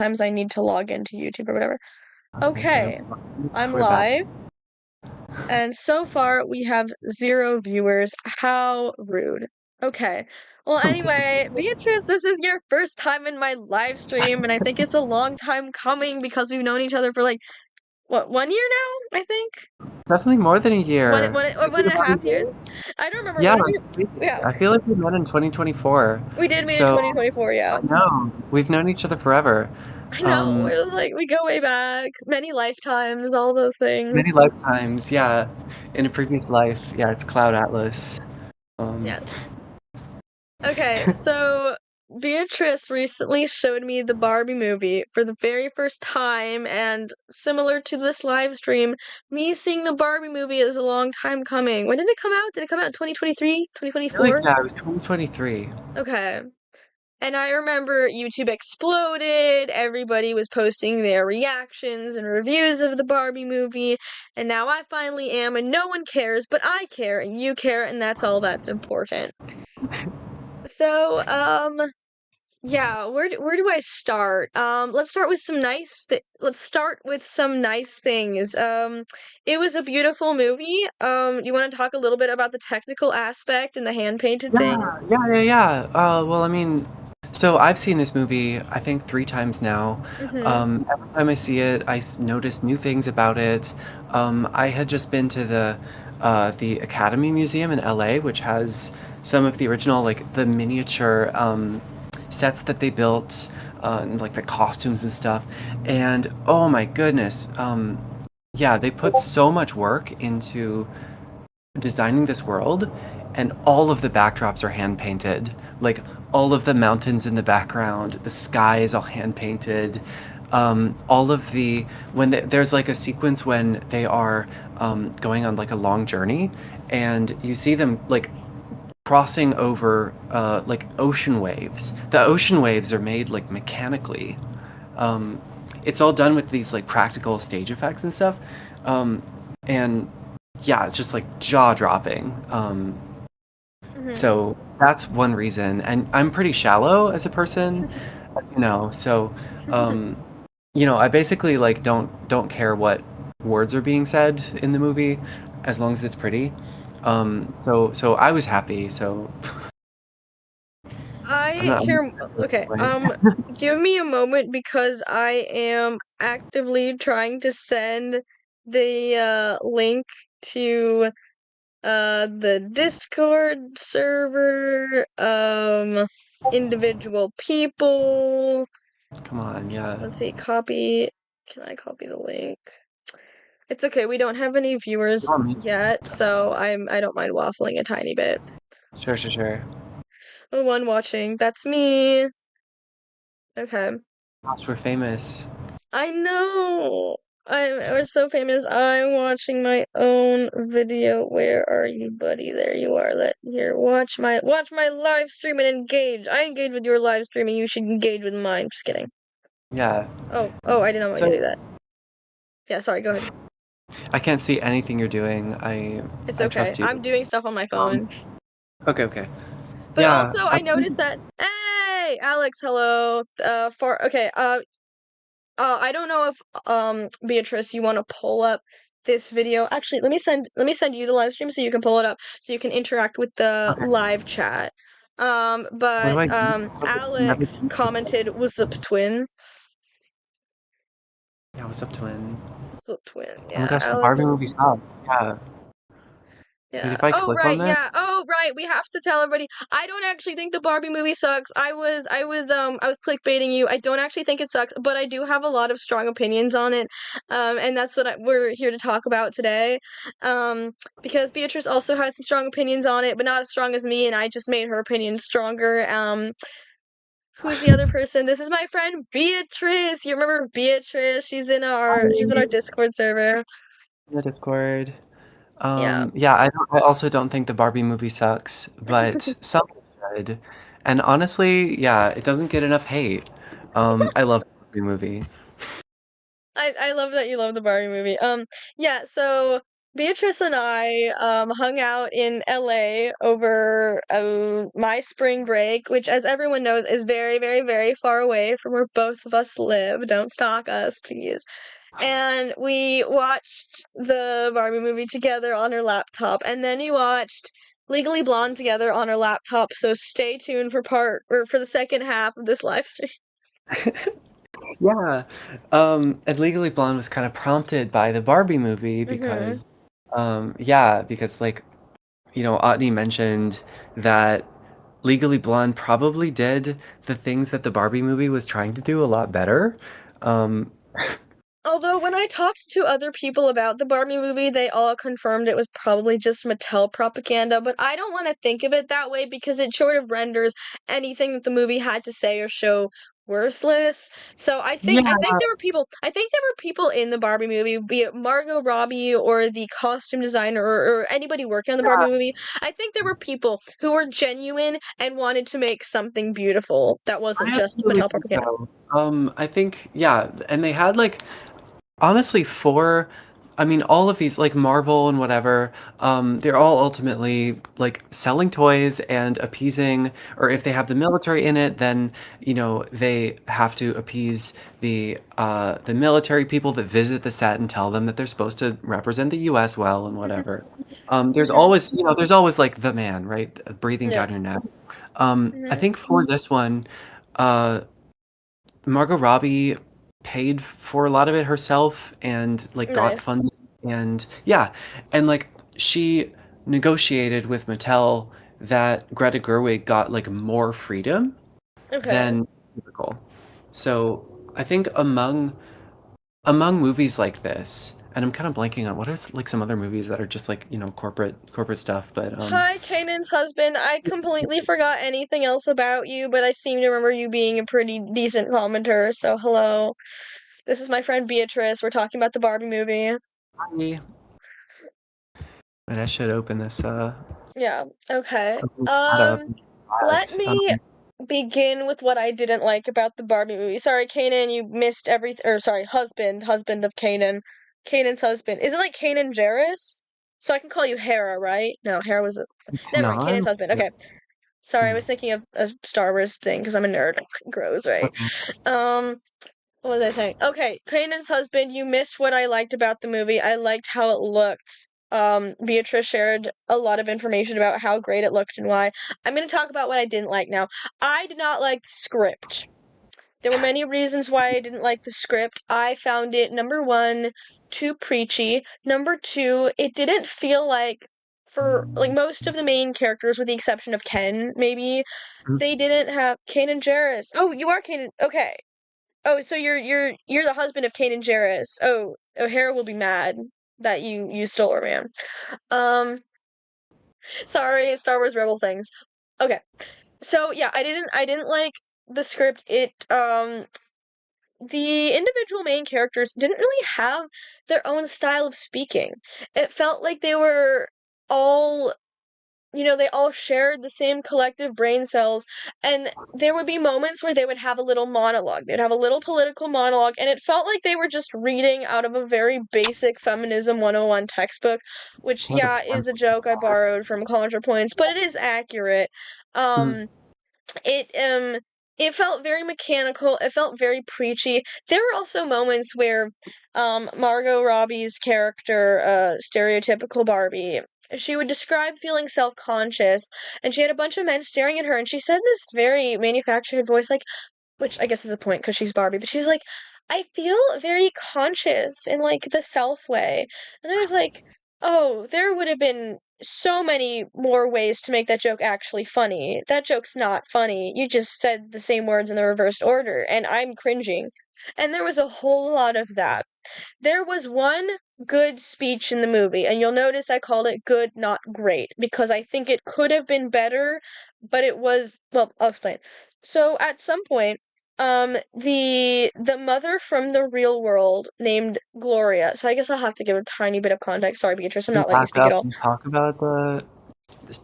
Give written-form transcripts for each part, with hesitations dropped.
Sometimes I need to log into YouTube or whatever. Okay, here. Okay, I'm We're back. live, and so far we have 0 viewers. How rude. Okay. Well, Just anyway, Beatrice, this is your first time in my live stream, and I think it's a long time coming because we've known each other for like, what, 1 year now, I think? definitely more than a year. Or Is one it and a about a half years? year? I don't remember. Yeah, When did we, it's crazy. yeah, I feel like we met in 2024. we did meet in So 2024, yeah. I know we've known each other forever. I know, Um, it was like, we go way back, many lifetimes, all those Many things. lifetimes. Yeah, in a previous life. Yeah, it's Cloud Atlas. Um, Yes. Okay, so Beatrice recently showed me the Barbie movie for the very first time, and similar to this live stream, me seeing the Barbie movie is a long time coming. When did it come out? Did it come out in 2023? I feel like 2024? yeah, it was 2023. Okay. And I remember YouTube exploded, everybody was posting their reactions and reviews of the Barbie movie, and now I finally am, and no one cares, but I care, and you care, and that's all that's important. So, yeah, where do I start? Let's start with some let's start with some nice things. It was a beautiful movie. You want to talk a little bit about the technical aspect and the hand-painted Yeah, things? yeah. Well, I mean, so I've seen this movie, I think 3 times now. Mm-hmm. Every time I see it, notice new things about it. I had just been to the Academy Museum in LA, which has some of the original, like the miniature sets that they built, and like the costumes and stuff. And oh my goodness, yeah, they put so much work into designing this world, and all of the backdrops are hand painted. Like all of the mountains in the background, the sky is all hand painted. All of the there's like a sequence when they are going on like a long journey, and you see them like crossing over like ocean waves. The ocean waves are made like mechanically. Um, it's all done with these like practical stage effects and stuff. And yeah, it's just like jaw dropping. Mm-hmm. So that's one reason. And I'm pretty shallow as a person, as you know. So, um, I basically like don't care what words are being said in the movie, as long as it's pretty. So I was happy. So I'm I not. I'm here, okay, not give me a moment because I am actively trying to send the link to the Discord server, individual people. Come on, yeah. Let's see, copy. Can I copy the link? It's okay, we don't have any You viewers want me? yet, so I don't mind waffling a tiny bit. Sure. Oh, one watching, that's me. Okay. Gosh, we're famous. I know. We're so famous. I'm watching my own video. Where are you, buddy? There you are. Watch my live stream and engage. I engage with your live stream and you should engage with mine. Just kidding. Yeah. Oh, I did not want you to do So that. Yeah, sorry, go ahead. I can't see anything you're doing. It's I okay. trust you. I'm doing stuff on my phone. Um, okay. But Yeah, also I I've noticed seen. that hey, Alex, hello. For okay, I don't know if Beatrice, you want to pull up this video. Actually, let me send you the live stream so you can pull it up so you can interact with the Okay. live chat. What do But I do? I've never Alex seen this before. commented, "What's up, twin?" Yeah, what's up, twin? What's up, twin? Oh my Yeah, gosh, the Barbie Alex. movie sucks. Yeah. Wait, Yeah. if I Oh, click right. on Yeah. this? Oh, right. We have to tell everybody. I don't actually think the Barbie movie sucks. I was clickbaiting you. I don't actually think it sucks, but I do have a lot of strong opinions on it. And that's what we're here to talk about today. Because Beatrice also has some strong opinions on it, but not as strong as me, and I just made her opinion stronger. Who's the other person? This is my friend Beatrice. You remember Beatrice? She's in our Hi. Discord server. The Discord. Yeah. Yeah, I also don't think the Barbie movie sucks, but some should. And honestly, yeah, it doesn't get enough hate. I love the Barbie movie. I love that you love the Barbie movie. Yeah, so Beatrice and I hung out in LA over my spring break, which, as everyone knows, is very, very, very far away from where both of us live. Don't stalk us, please. And we watched the Barbie movie together on her laptop, and then we watched Legally Blonde together on her laptop. So stay tuned for for the second half of this live stream. Yeah. And Legally Blonde was kind of prompted by the Barbie movie Mm-hmm. because, yeah, because like, Otney mentioned that Legally Blonde probably did the things that the Barbie movie was trying to do a lot better. Um, Although when I talked to other people about the Barbie movie, they all confirmed it was probably just Mattel propaganda, but I don't want to think of it that way because it sort of renders anything that the movie had to say or show worthless. So yeah, I think there were people in the Barbie movie, be it Margot Robbie or the costume designer or anybody working on the Barbie movie. I think there were people who were genuine and wanted to make something beautiful that wasn't I just absolutely Mattel think propaganda. so. I think, yeah, and they had like honestly, I mean, all of these, like Marvel and whatever, they're all ultimately like selling toys and appeasing, or if they have the military in it, then, they have to appease the military people that visit the set and tell them that they're supposed to represent the US well and whatever. Hmm. There's always like the man, right? Breathing Yeah. down your neck. I Hmm. think for this one, uh, Margot Robbie paid for a lot of it herself and like got Nice. funding and yeah, and like she negotiated with Mattel that Greta Gerwig got like more freedom Okay. than typical. So I think among movies like this, and I'm kind of blanking on what are like some other movies that are just like, corporate stuff, but Hi, Kanan's husband. I completely forgot anything else about you, but I seem to remember you being a pretty decent commenter, so hello. This is my friend Beatrice. We're talking about the Barbie movie. and I should open this Yeah, okay. open that up. Let But, me begin with what I didn't like about the Barbie movie. Sorry, Kanan, you missed everything, or sorry, husband of Kanan. Kanan's husband. Is it like Kanan Jarrus? So I can call you Hera, right? No, Hera was Never mind, Kanan's not. husband. Okay. Sorry, I was thinking of a Star Wars thing because I'm a nerd. Gross, right? Um, what was I saying? Okay, Kanan's husband, you missed what I liked about the movie. I liked how it looked. Beatrice shared a lot of information about how great it looked and why. I'm going to talk about what I didn't like now. I did not like the script. There were many reasons why I didn't like the script. I found it, number one, too preachy. Number two, it didn't feel like, for like most of the main characters, with the exception of Ken, maybe, they didn't have Kanan Jarrus. Oh, you are Kanan. Okay. Oh, so you're the husband of Kanan Jarrus. Oh, O'Hara will be mad that you stole her, man. Um, sorry, Star Wars Rebel things. Okay. So yeah, I didn't like the script. The individual main characters didn't really have their own style of speaking. It felt like they were all, they all shared the same collective brain cells, and there would be moments where they would have a little monologue. They'd have a little political monologue, and it felt like they were just reading out of a very basic Feminism 101 textbook, which, yeah, is a joke I borrowed from ContraPoints, but it is accurate. Um, it it felt very mechanical. It felt very preachy. There were also moments where Margot Robbie's character, stereotypical Barbie, she would describe feeling self-conscious, and she had a bunch of men staring at her, and she said this very manufactured voice, like, which I guess is a point because she's Barbie, but she's like, I feel very conscious in like the self way. And I was like, oh, there would have been so many more ways to make that joke actually funny. That joke's not funny. You just said the same words in the reversed order, and I'm cringing. And there was a whole lot of that. There was one good speech in the movie, and you'll notice I called it good, not great, because I think it could have been better, but it was, well, I'll explain. So at some point, the mother from the real world named Gloria. So I guess I'll have to give a tiny bit of context. Sorry, Beatrice, I'm Can we not letting you back speak at up all. and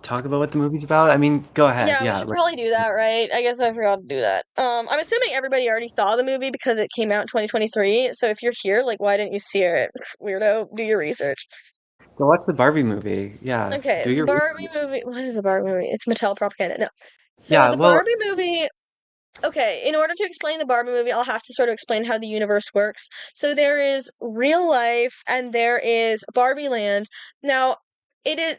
talk about what the movie's about? I mean, go ahead. Yeah, we Yeah, should like probably do that, right? I guess I forgot to do that. I'm assuming everybody already saw the movie because it came out in 2023. So if you're here, like, why didn't you see it? Weirdo, do your research. Go watch the Barbie movie. Yeah, Okay, do the your Barbie research. movie. What is the Barbie movie? It's Mattel propaganda. No. So Yeah, the well, Barbie movie. Okay, in order to explain the Barbie movie, I'll have to sort of explain how the universe works. So there is real life and there is Barbie Land. Now, it is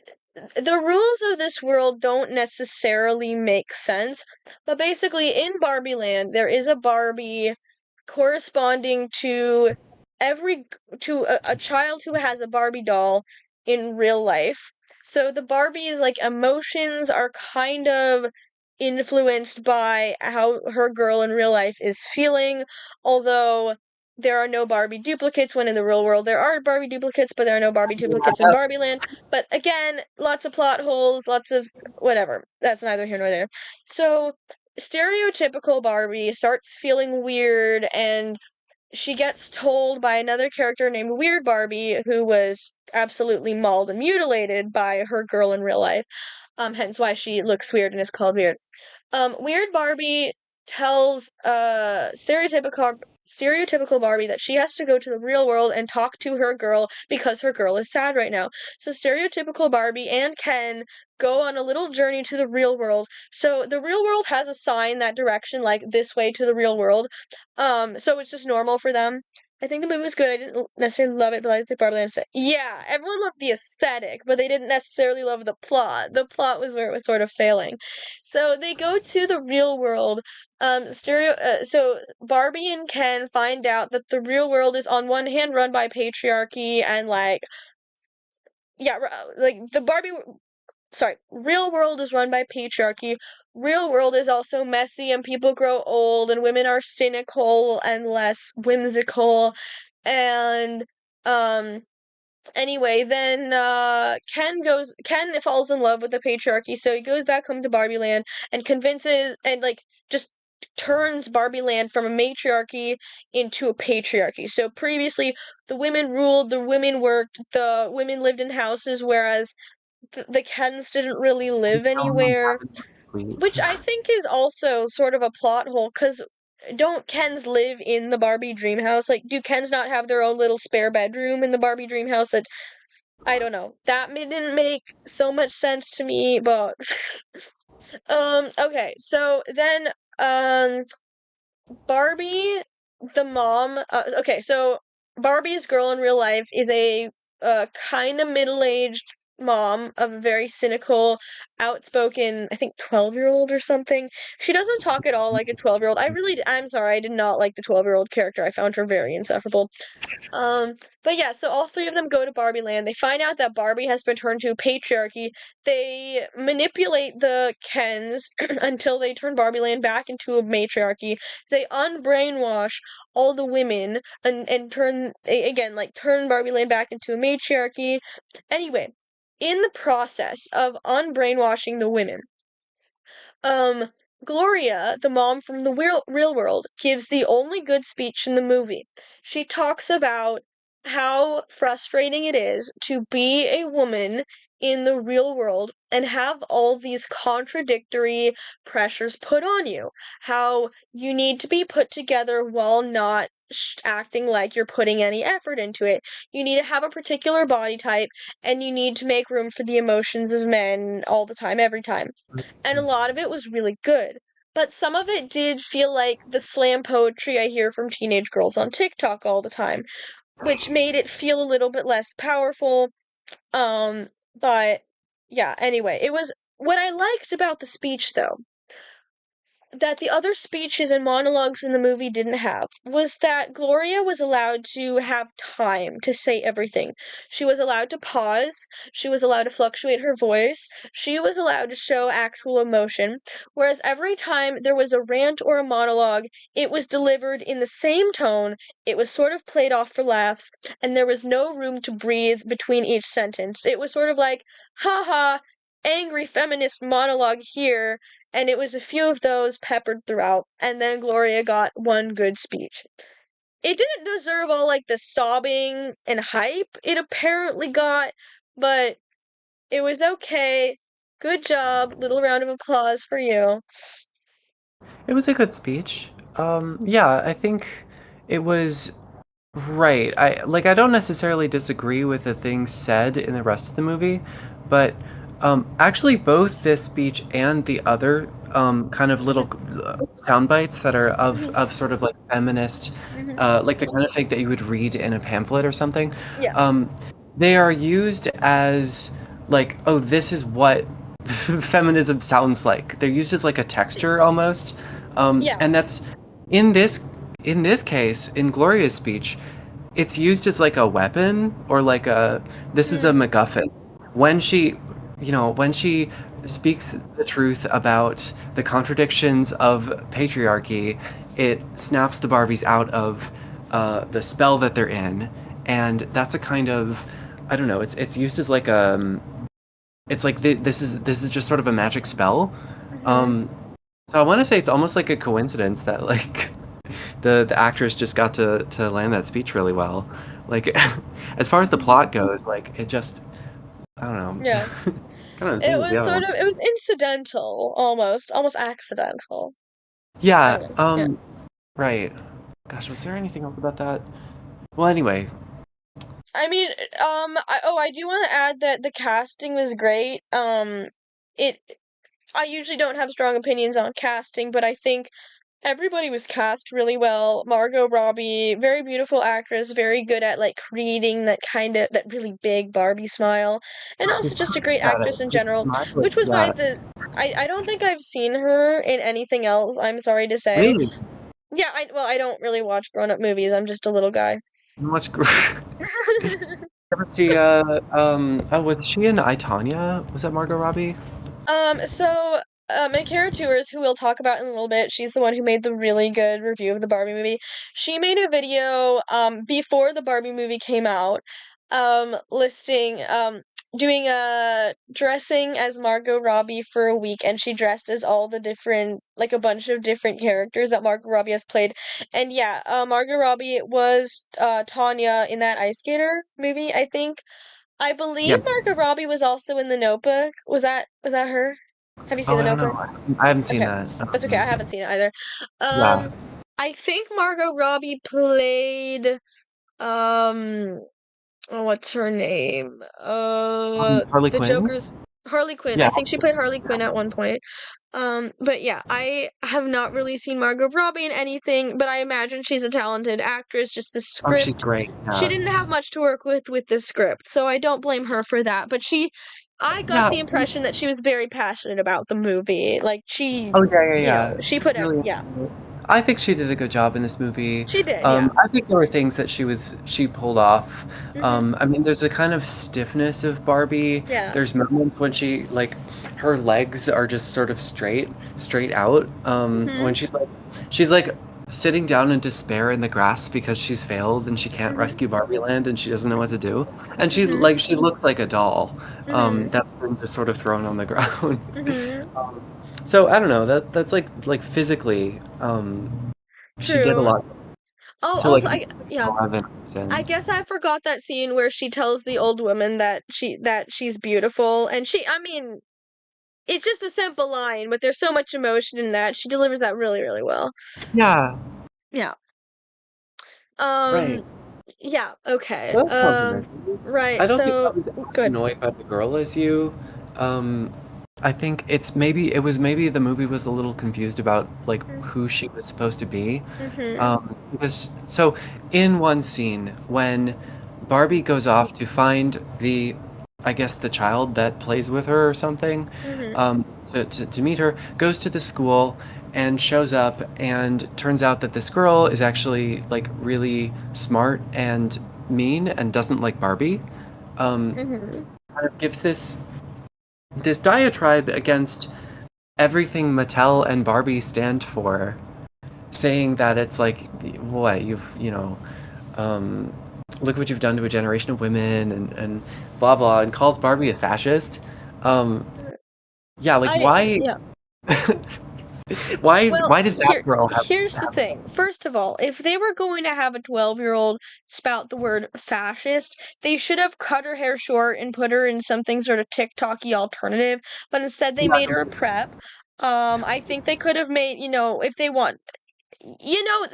the rules of this world don't necessarily make sense, but basically in Barbie Land, there is a Barbie corresponding to every a child who has a Barbie doll in real life. So the Barbie's like emotions are kind of influenced by how her girl in real life is feeling, although there are no Barbie duplicates when in the real world there are Barbie duplicates, but there are no Barbie duplicates in yeah, Barbie Land. But again, lots of plot holes, lots of whatever. That's neither here nor there. So stereotypical Barbie starts feeling weird and she gets told by another character named Weird Barbie, who was absolutely mauled and mutilated by her girl in real life. Hence why she looks weird and is called Weird. Weird Barbie tells stereotypical Barbie that she has to go to the real world and talk to her girl because her girl is sad right now. So stereotypical Barbie and Ken go on a little journey to the real world. So the real world has a sign that direction, like this way to the real world. So it's just normal for them. I think the movie was good. I didn't necessarily love it, but I think Barbie Land said, yeah, everyone loved the aesthetic, but they didn't necessarily love the plot. The plot was where it was sort of failing. So they go to the real world. So Barbie and Ken find out that the real world is on one hand run by patriarchy and like yeah, like the Barbie sorry, real world is run by patriarchy. Real world is also messy and people grow old and women are cynical and less whimsical and um anyway, then Ken falls in love with the patriarchy, so he goes back home to Barbie Land and convinces and like just turns Barbie Land from a matriarchy into a patriarchy. So previously the women ruled, the women worked, the women lived in houses, whereas the Kens didn't really we live still only anywhere, have sleep. which I think is also sort of a plot hole because don't Kens live in the Barbie dream house? Like, do Kens not have their own little spare bedroom in the Barbie dream house? That I don't know. That didn't make so much sense to me, but okay. So then Barbie, the mom. Okay, so Barbie's girl in real life is a kind of middle-aged mom of a very cynical, outspoken, I think 12-year-old or something. She doesn't talk at all like a 12-year-old. I'm sorry, I did not like the 12-year-old character. I found her very insufferable. Um, but yeah, so all three of them go to Barbie Land. They find out that Barbie has been turned to a patriarchy. They manipulate the Kens until they turn Barbie Land back into a matriarchy. They unbrainwash all the women and again, like turn Barbie Land back into a matriarchy. Anyway, in the process of unbrainwashing the women, um, Gloria, the mom from the real world, gives the only good speech in the movie. She talks about how frustrating it is to be a woman in the real world and have all these contradictory pressures put on you. How you need to be put together while not acting like you're putting any effort into it. You need to have a particular body type and you need to make room for the emotions of men all the time, every time, and a lot of it was really good. But some of it did feel like the slam poetry I hear from teenage girls on TikTok all the time, which made it feel a little bit less powerful. Um, but yeah, anyway, it was what I liked about the speech though that the other speeches and monologues in the movie didn't have was that Gloria was allowed to have time to say everything. She was allowed to pause, she was allowed to fluctuate her voice, she was allowed to show actual emotion, whereas every time there was a rant or a monologue, it was delivered in the same tone, it was sort of played off for laughs, and there was no room to breathe between each sentence. It was sort of like, haha, angry feminist monologue here, and it was a few of those peppered throughout, and then Gloria got one good speech. It didn't deserve all like the sobbing and hype it apparently got, but it was okay. Good job. Little round of applause for you. It was a good speech. Yeah, I think it was Right. I don't necessarily disagree with the things said in the rest of the movie, but actually both this speech and the other kind of Mhm, little sound bites that are mhm, of sort of like feminist, mhm. like the kind of thing that you would read in a pamphlet or something, Yeah, um, they are used as like, oh, this is what feminism sounds like. They're used as like a texture almost, yeah. and that's in this in this case in Gloria's speech it's used as like a weapon or like a this is a Mm, MacGuffin. When she, when she speaks the truth about the contradictions of patriarchy, it snaps the Barbies out of the spell that they're in, and that's a kind of, I don't know. It's used as like it's like this is just sort of a magic spell. mhm, Um, so I want to say it's almost like a coincidence that like the actress just got to land that speech really well. Like as far as the mhm. plot goes, like it just I don't know. Yeah. Kind of the It same as the was other sort one. of, it was incidental, almost accidental. I Yeah, mean, yeah. right. Gosh, was there anything else about that? Well, anyway, I mean, I do want to add that the casting was great. It, I usually don't have strong opinions on casting, but I think everybody was cast really well. Margot Robbie, very beautiful actress, very good at like creating that kind of that really big Barbie smile, and also just a great got it. actress in The general, smile, which was why yeah. I don't think I've seen her in anything else, I'm sorry to say. Really Yeah, I don't really watch grown-up movies. I'm just a little guy. much. Ever see oh, was she in I, Tonya? Was that Margot Robbie? So Makara Tours, who we'll talk about in a little bit, she's the one who made the really good review of the Barbie movie. She made a video before the Barbie movie came out, listing doing a dressing as Margot Robbie for a week, and she dressed as all the different, like a bunch of different characters that Margot Robbie has played. And yeah, Margot Robbie was Tanya in that Ice Skater movie, I think. I believe Yeah. Margot Robbie was also in The Notebook. Was that her? Have you seen Oh, The I don't know. Notebook? I haven't seen Okay. that. That's okay. I haven't seen it either. Yeah. Um, I think Margot Robbie played um oh, what's her name? Harley The Quinn? Joker's Harley Quinn. Yeah. I think she played Harley Quinn at one point. But yeah, I have not really seen Margot Robbie in anything, but I imagine she's a talented actress. Just the Oh, she's script, great. she Yeah. didn't have much to work with the script, so I don't blame her for that. But I got Yeah. the impression that she was very passionate about the movie. Like Oh, yeah, yeah, yeah. she She's put really yeah, into it. I think she did a good job in this movie. she did, yeah. I think there were things that she pulled off. Mhm. I mean, there's a kind of stiffness of Barbie. Yeah. There's moments when she like her legs are just sort of straight out. When Mhm. she's like sitting down in despair in the grass because she's failed and she can't Mhm. rescue Barbie Land and she doesn't know what to do. And Mhm. she looks like a doll. Mhm. That things are sort of thrown on the ground. Mhm. Um, so I don't know. That's like physically, she did a True. lot Oh, to like also yeah. 11 I and guess I forgot that scene where she tells the old woman that she's beautiful, and I mean, it's just a simple line, but there's so much emotion in that. She delivers that really, really well. yeah, Yeah. right. Um, yeah, okay. Well, that's controversial. Right, I don't think I so was as good. annoyed by the girl as you. Um, I think it was maybe the movie was a little confused about like who she was supposed to be. Mm-hmm. Because so in one scene when Barbie goes off to find I guess the child that plays with her or something, Mm-hmm. um, to meet her, goes to the school and shows up and turns out that this girl is actually like really smart and mean and doesn't like Barbie. Um, Mm-hmm. Kind of gives this diatribe against everything Mattel and Barbie stand for, saying that it's like what um, look what you've done to a generation of women and blah blah, and calls Barbie a fascist. Um, yeah, like why Yeah. Well, why does that girl here's the have thing. First of all, if they were going to have a 12-year-old spout the word fascist, they should have cut her hair short and put her in something sort of TikTok-y alternative, but instead they made her a yeah, prep. I think they could have made, if they want, you know,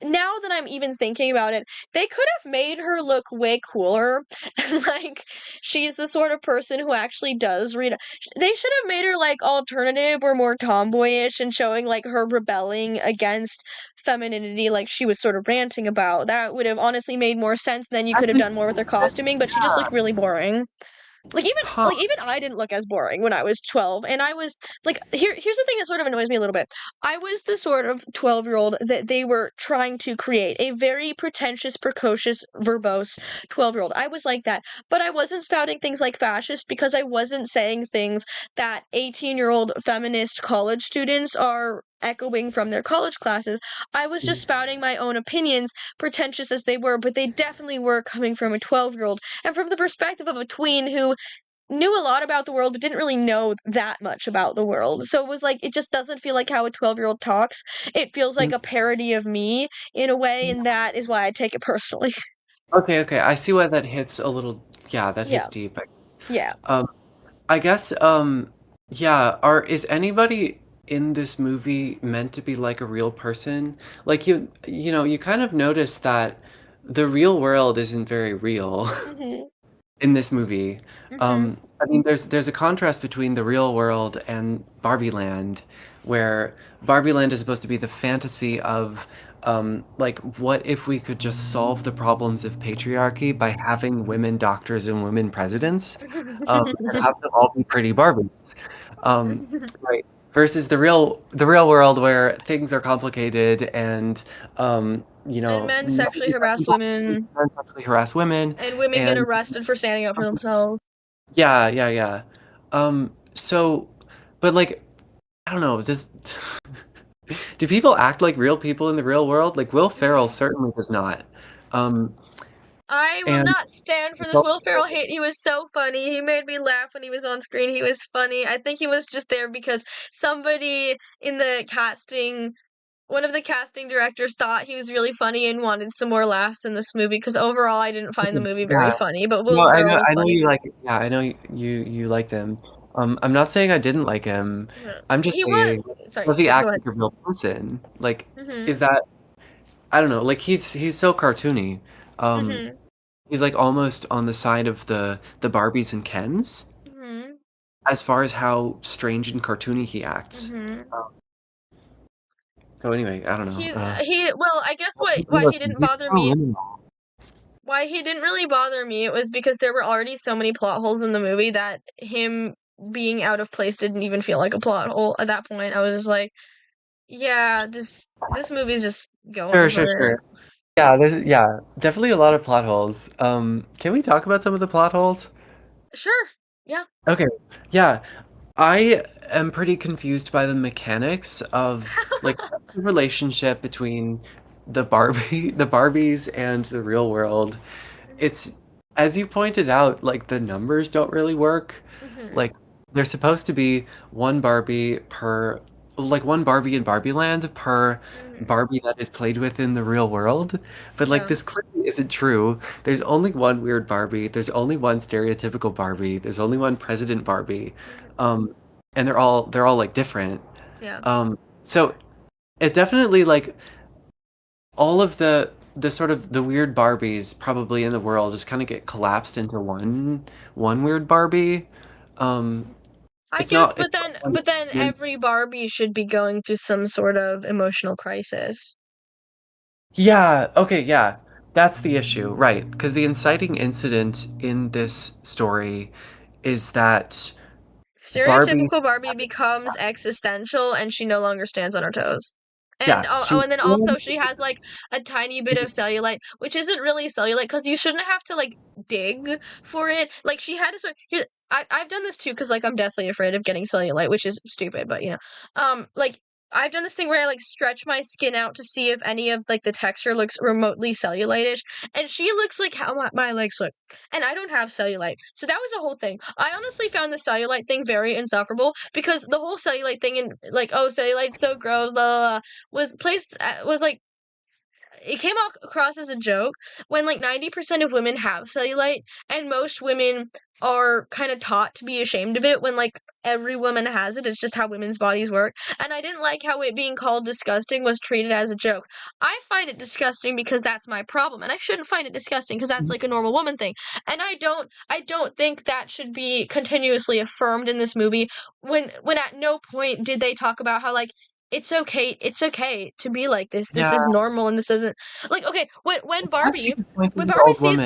now that I'm even thinking about it, they could have made her look way cooler. Like, she's the sort of person who actually does read. They should have made her like alternative or more tomboyish and showing like her rebelling against femininity, like she was sort of ranting about. That would have honestly made more sense. Then you could have Actually, done more with her costuming, but she just looked really boring. huh. Even I didn't look as boring when I was 12, and I was like, here's the thing that sort of annoys me a little bit. I was the sort of 12-year-old that they were trying to create, a very pretentious, precocious, verbose 12-year-old. I was like that, but I wasn't spouting things like fascist because I wasn't saying things that 18-year-old feminist college students are echoing from their college classes. I was just spouting my own opinions, pretentious as they were, but they definitely were coming from a 12-year-old and from the perspective of a tween who knew a lot about the world but didn't really know that much about the world. So it was like it just doesn't feel like how a 12-year-old talks. It feels like a parody of me in a way, and that is why I take it personally. Okay, okay. I see why that hits a little. Yeah, that Yeah. hits deep. Yeah. Um, I guess, yeah, is anybody in this movie meant to be like a real person? Like you know, you kind of notice that the real world isn't very real Mhm. in this movie. Mhm. I mean, there's a contrast between the real world and Barbie Land, where Barbie Land is supposed to be the fantasy of, like, what if we could just solve the problems of patriarchy by having women doctors and women presidents, and have them all be pretty Barbies, right? Versus the real world where things are complicated and, you And know, men sexually nobody harass women, men sexually harass women, and women get and arrested for standing up for themselves. yeah, yeah, yeah. So, but like, I don't know, do people act like real people in the real world? Like Will Ferrell certainly does not. Um, I will and not stand for this Will Ferrell hate. He was so funny. He made me laugh when he was on screen. He was funny. I think he was just there because somebody in the casting, one of the casting directors, thought he was really funny and wanted some more laughs in this movie, because overall I didn't find the movie very yeah, funny, but Will no, Ferrell was I know funny. you like, yeah, I know you liked him. I'm not saying I didn't like him. Yeah. I'm just He saying, was. Sorry, does he go act ahead. like a real person? Like, Mhm. is that, I don't know, like he's so cartoony. Um, Mhm. he's like almost on the side of the Barbies and Kens, Mhm. as far as how strange and cartoony he acts. Mhm. Um, so anyway, I don't know. Well, I guess Listen, he's so liminal. why he didn't really bother me, it was because there were already so many plot holes in the movie that him being out of place didn't even feel like a plot hole at that point. I was just like, yeah, just this movie's just going Sure, sure, for it. sure. Yeah, yeah, definitely a lot of plot holes. Can we talk about some of the plot holes? Sure. Yeah. Okay, yeah. I am pretty confused by the mechanics of like the relationship between the Barbies and the real world. It's, as you pointed out, like the numbers don't really work. Mhm. Like there's supposed to be one Barbie per, like one Barbie in Barbie Land per Mhm. Barbie that is played with in the real world. But like Yeah. this clearly isn't true. There's only one weird Barbie. There's only one stereotypical Barbie. There's only one President Barbie. Mhm. Um, and they're all like different. Yeah. So it definitely like all of the sort of the weird Barbies probably in the world just kind of get collapsed into one weird Barbie. Um, I guess, it's not one but then weird. every Barbie should be going through some sort of emotional crisis. Yeah, okay, yeah. That's the issue, right? Because the inciting incident in this story is that Barbie, Stereotypical Barbie becomes existential and she no longer stands on her toes. And yeah, oh, and then also she has like a tiny bit of cellulite, which isn't really cellulite because you shouldn't have to like dig for it. Like she had to sort. Here, I've done this too because like I'm deathly afraid of getting cellulite, which is stupid, but like I've done this thing where I like stretch my skin out to see if any of like the texture looks remotely cellulite-ish, and she looks like how my legs look, and I don't have cellulite. So that was a whole thing. I honestly found the cellulite thing very insufferable because the whole cellulite thing and like, oh, cellulite's so gross, blah, blah, blah, was placed, was like, it came across as a joke when like 90% of women have cellulite and most women are kind of taught to be ashamed of it when like every woman has it. It's just how women's bodies work. And I didn't like how it being called disgusting was treated as a joke. I find it disgusting because that's my problem and I shouldn't find it disgusting because that's like a normal woman thing. And I don't think that should be continuously affirmed in this movie when at no point did they talk about how like it's okay to be like this Yeah, is normal and this doesn't like okay when it's such a Barbie good point to when the Barbie old sees woman.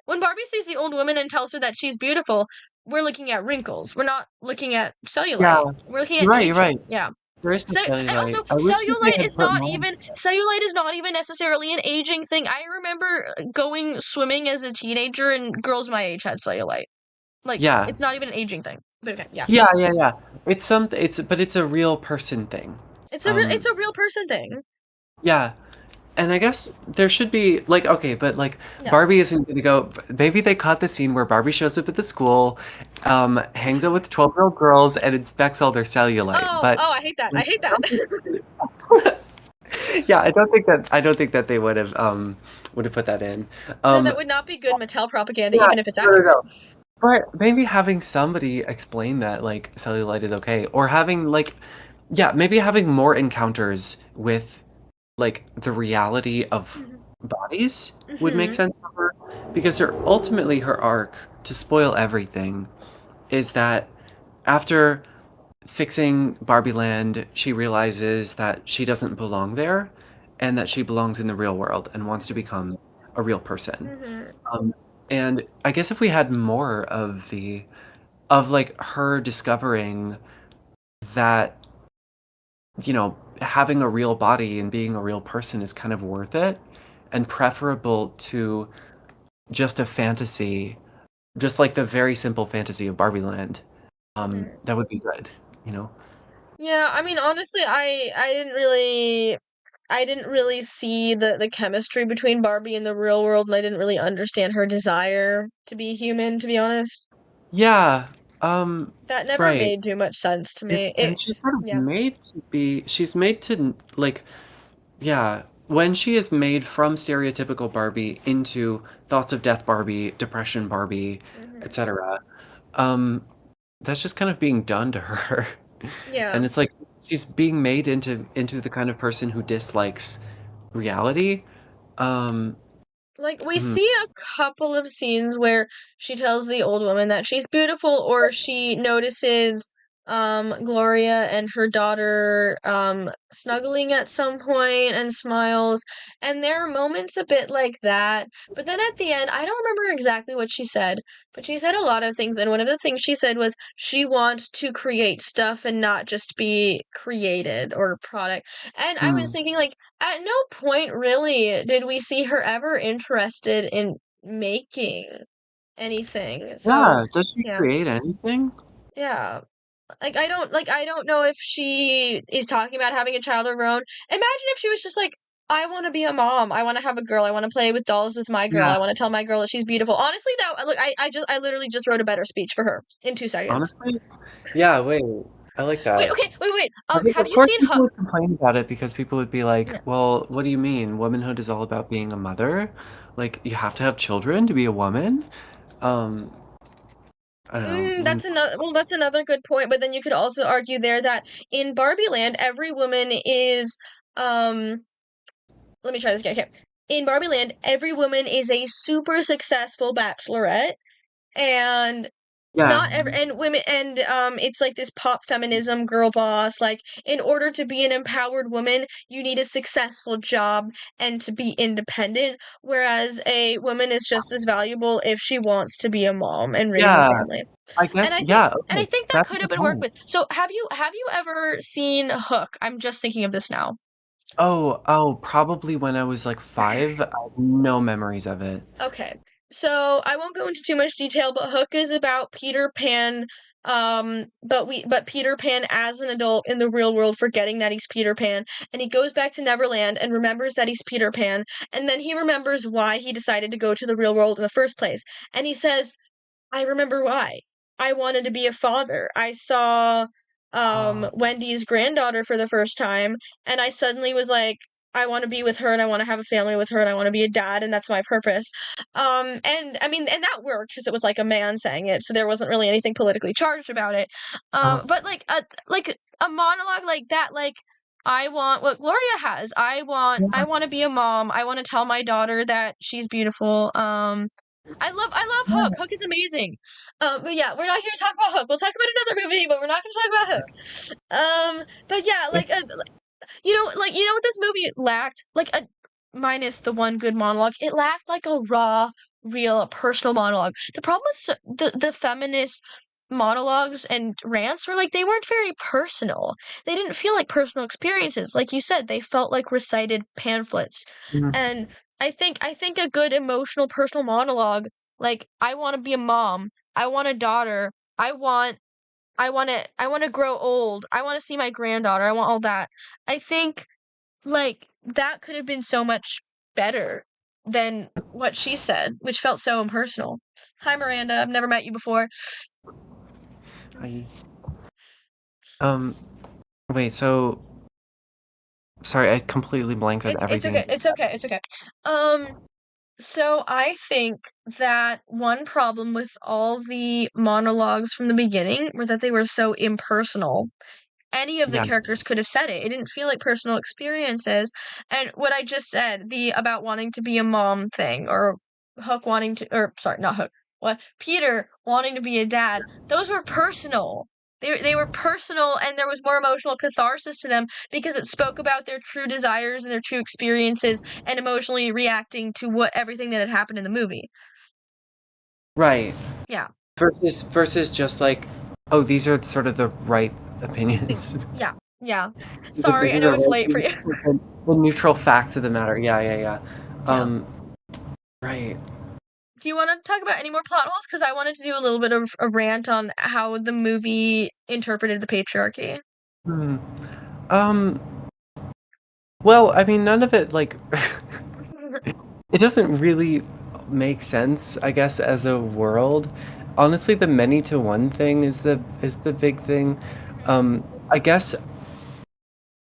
when Barbie sees the old woman and tells her that she's beautiful, we're looking at wrinkles, we're not looking at Yeah, cellulite, we're looking at you're right, you're aging. right. Yeah. There is no So and also cellulite. I wish that they had put more into it. cellulite is not even necessarily an aging thing. I remember going swimming as a teenager and girls my age had cellulite. Like Yeah. it's not even an aging thing. But okay, yeah. Yeah, yeah, yeah. But it's a real person thing. It's Um, a real person thing. yeah. And I guess there should be like okay, but like Yeah. Barbie isn't gonna go. Maybe they caught the scene where Barbie shows up at the school, hangs out with 12-year-old girls, and inspects all their cellulite. Oh, But oh, I hate that. I hate I that. don't think, yeah, I don't think that they would have put that in. No, Um, that would not be good Mattel propaganda, yeah, even if it's no, no, accurate. no. But maybe having somebody explain that like cellulite is okay, or having like, yeah, maybe having more encounters with like the reality of Mhm. bodies would make Mhm. sense for her because ultimately her arc, to spoil everything, is that after fixing Barbie Land, she realizes that she doesn't belong there and that she belongs in the real world and wants to become a real person. Mhm. Um, and I guess if we had more of like her discovering that, having a real body and being a real person is kind of worth it and preferable to just a fantasy, just like the very simple fantasy of Barbie Land, Mhm. that would be good, you know? Yeah, I mean, honestly, I didn't really see the chemistry between Barbie and the real world, and I didn't really understand her desire to be human, to be honest. Yeah, That never right. made too much sense to It's me. and she's sort of Yeah. made to be she's made to like yeah, when she is made from stereotypical Barbie into thoughts of death Barbie, depression Barbie, Mhm. etc. Um, that's just kind of being done to her. Yeah. And it's like she's being made into the kind of person who dislikes reality. Um, Like, we mhm. see a couple of scenes where she tells the old woman that she's beautiful, or she notices Gloria and her daughter snuggling at some point and smiles. And there are moments a bit like that. But then at the end, I don't remember exactly what she said, but she said a lot of things. And one of the things she said was she wants to create stuff and not just be created or product. And I was Mm. thinking, like, at no point really did we see her ever interested in making anything. So, Yeah, does she yeah. create anything? Yeah. I don't know if she is talking about having a child of her own. Imagine if she was just like, I want to be a mom. I want to have a girl. I want to play with dolls with my girl. Yeah, I want to tell my girl that she's beautiful. Honestly, that look, I literally just wrote a better speech for her in 2 seconds. honestly. Yeah, wait. I like Wait, that. okay, wait. I think, Have of you course, seen people Hook? would complain about it because people would be like, well, what do you mean? Womanhood is all about being a mother? Like, you have to have children to be a woman? Um, I don't know. That's another good point, but then you could also argue there that in Barbie Land, every woman is um let me try this again. Okay. In Barbie Land, every woman is a super successful bachelorette and Yeah, not every and women and it's like this pop feminism girl boss like in order to be an empowered woman you need a successful job and to be independent whereas a woman is just as valuable if she wants to be a mom and raise a yeah. family. I And guess, I think yeah, and I okay. think that That's a could have good been worked point. with. So have you ever seen Hook? I'm just thinking of this now. Oh, probably when I was like 5. I have no memories of it. Okay. So I won't go into too much detail, but Hook is about Peter Pan, but Peter Pan as an adult in the real world forgetting that he's Peter Pan, and he goes back to Neverland and remembers that he's Peter Pan, and then he remembers why he decided to go to the real world in the first place. And he says, I remember why. I wanted to be a father. I saw Oh, Wendy's granddaughter for the first time, and I suddenly was like, I want to be with her and I want to have a family with her and I want to be a dad and that's my purpose. And I mean, and that worked because it was like a man saying it, so there wasn't really anything politically charged about it. Uh, But like a monologue like that, like I want what Gloria has. I yeah, want to be a mom. I want to tell my daughter that she's beautiful. I love Hook. yeah. Hook is amazing. But yeah, we're not here to talk about Hook. We'll talk about another movie, but we're not going to talk about Hook. But yeah, you know what this movie lacked? Like a minus the one good monologue, it lacked like a raw, real, personal monologue. The problem with the feminist monologues and rants were like they weren't very personal. They didn't feel like personal experiences. Like you said, they felt like recited pamphlets. Mm. And I think a good emotional personal monologue, like I want to be a mom, I want a daughter, I want to grow old. I want to see my granddaughter. I want all that. I think like that could have been so much better than what she said, which felt so impersonal. Hi Miranda, I've never met you before. I, um, wait, so sorry, I completely blanked on It's everything. okay. It's okay. It's okay. Um so I think that one problem with all the monologues from the beginning were that they were so impersonal. Any of the Yeah, characters could have said it. It didn't feel like personal experiences. And what I just said, the about wanting to be a mom thing, or Hook wanting to, or sorry, not Hook, what Peter wanting to be a dad, those were personal. They were personal, and there was more emotional catharsis to them because it spoke about their true desires and their true experiences, and emotionally reacting to what everything that had happened in the movie. right. Yeah, Versus just like, oh, these are sort of the right thing. opinions. Yeah, yeah. Sorry, These I are know the it's right late for things, you. the neutral facts of the matter. Yeah, yeah, yeah. Yeah. Um, right. Do you want to talk about any more plot holes? Because I wanted to do a little bit of a rant on how the movie interpreted the patriarchy. Hmm. Um, well, I mean, none of it like it doesn't really make sense, I guess, as a world. Honestly, the many to one thing is the big thing. I guess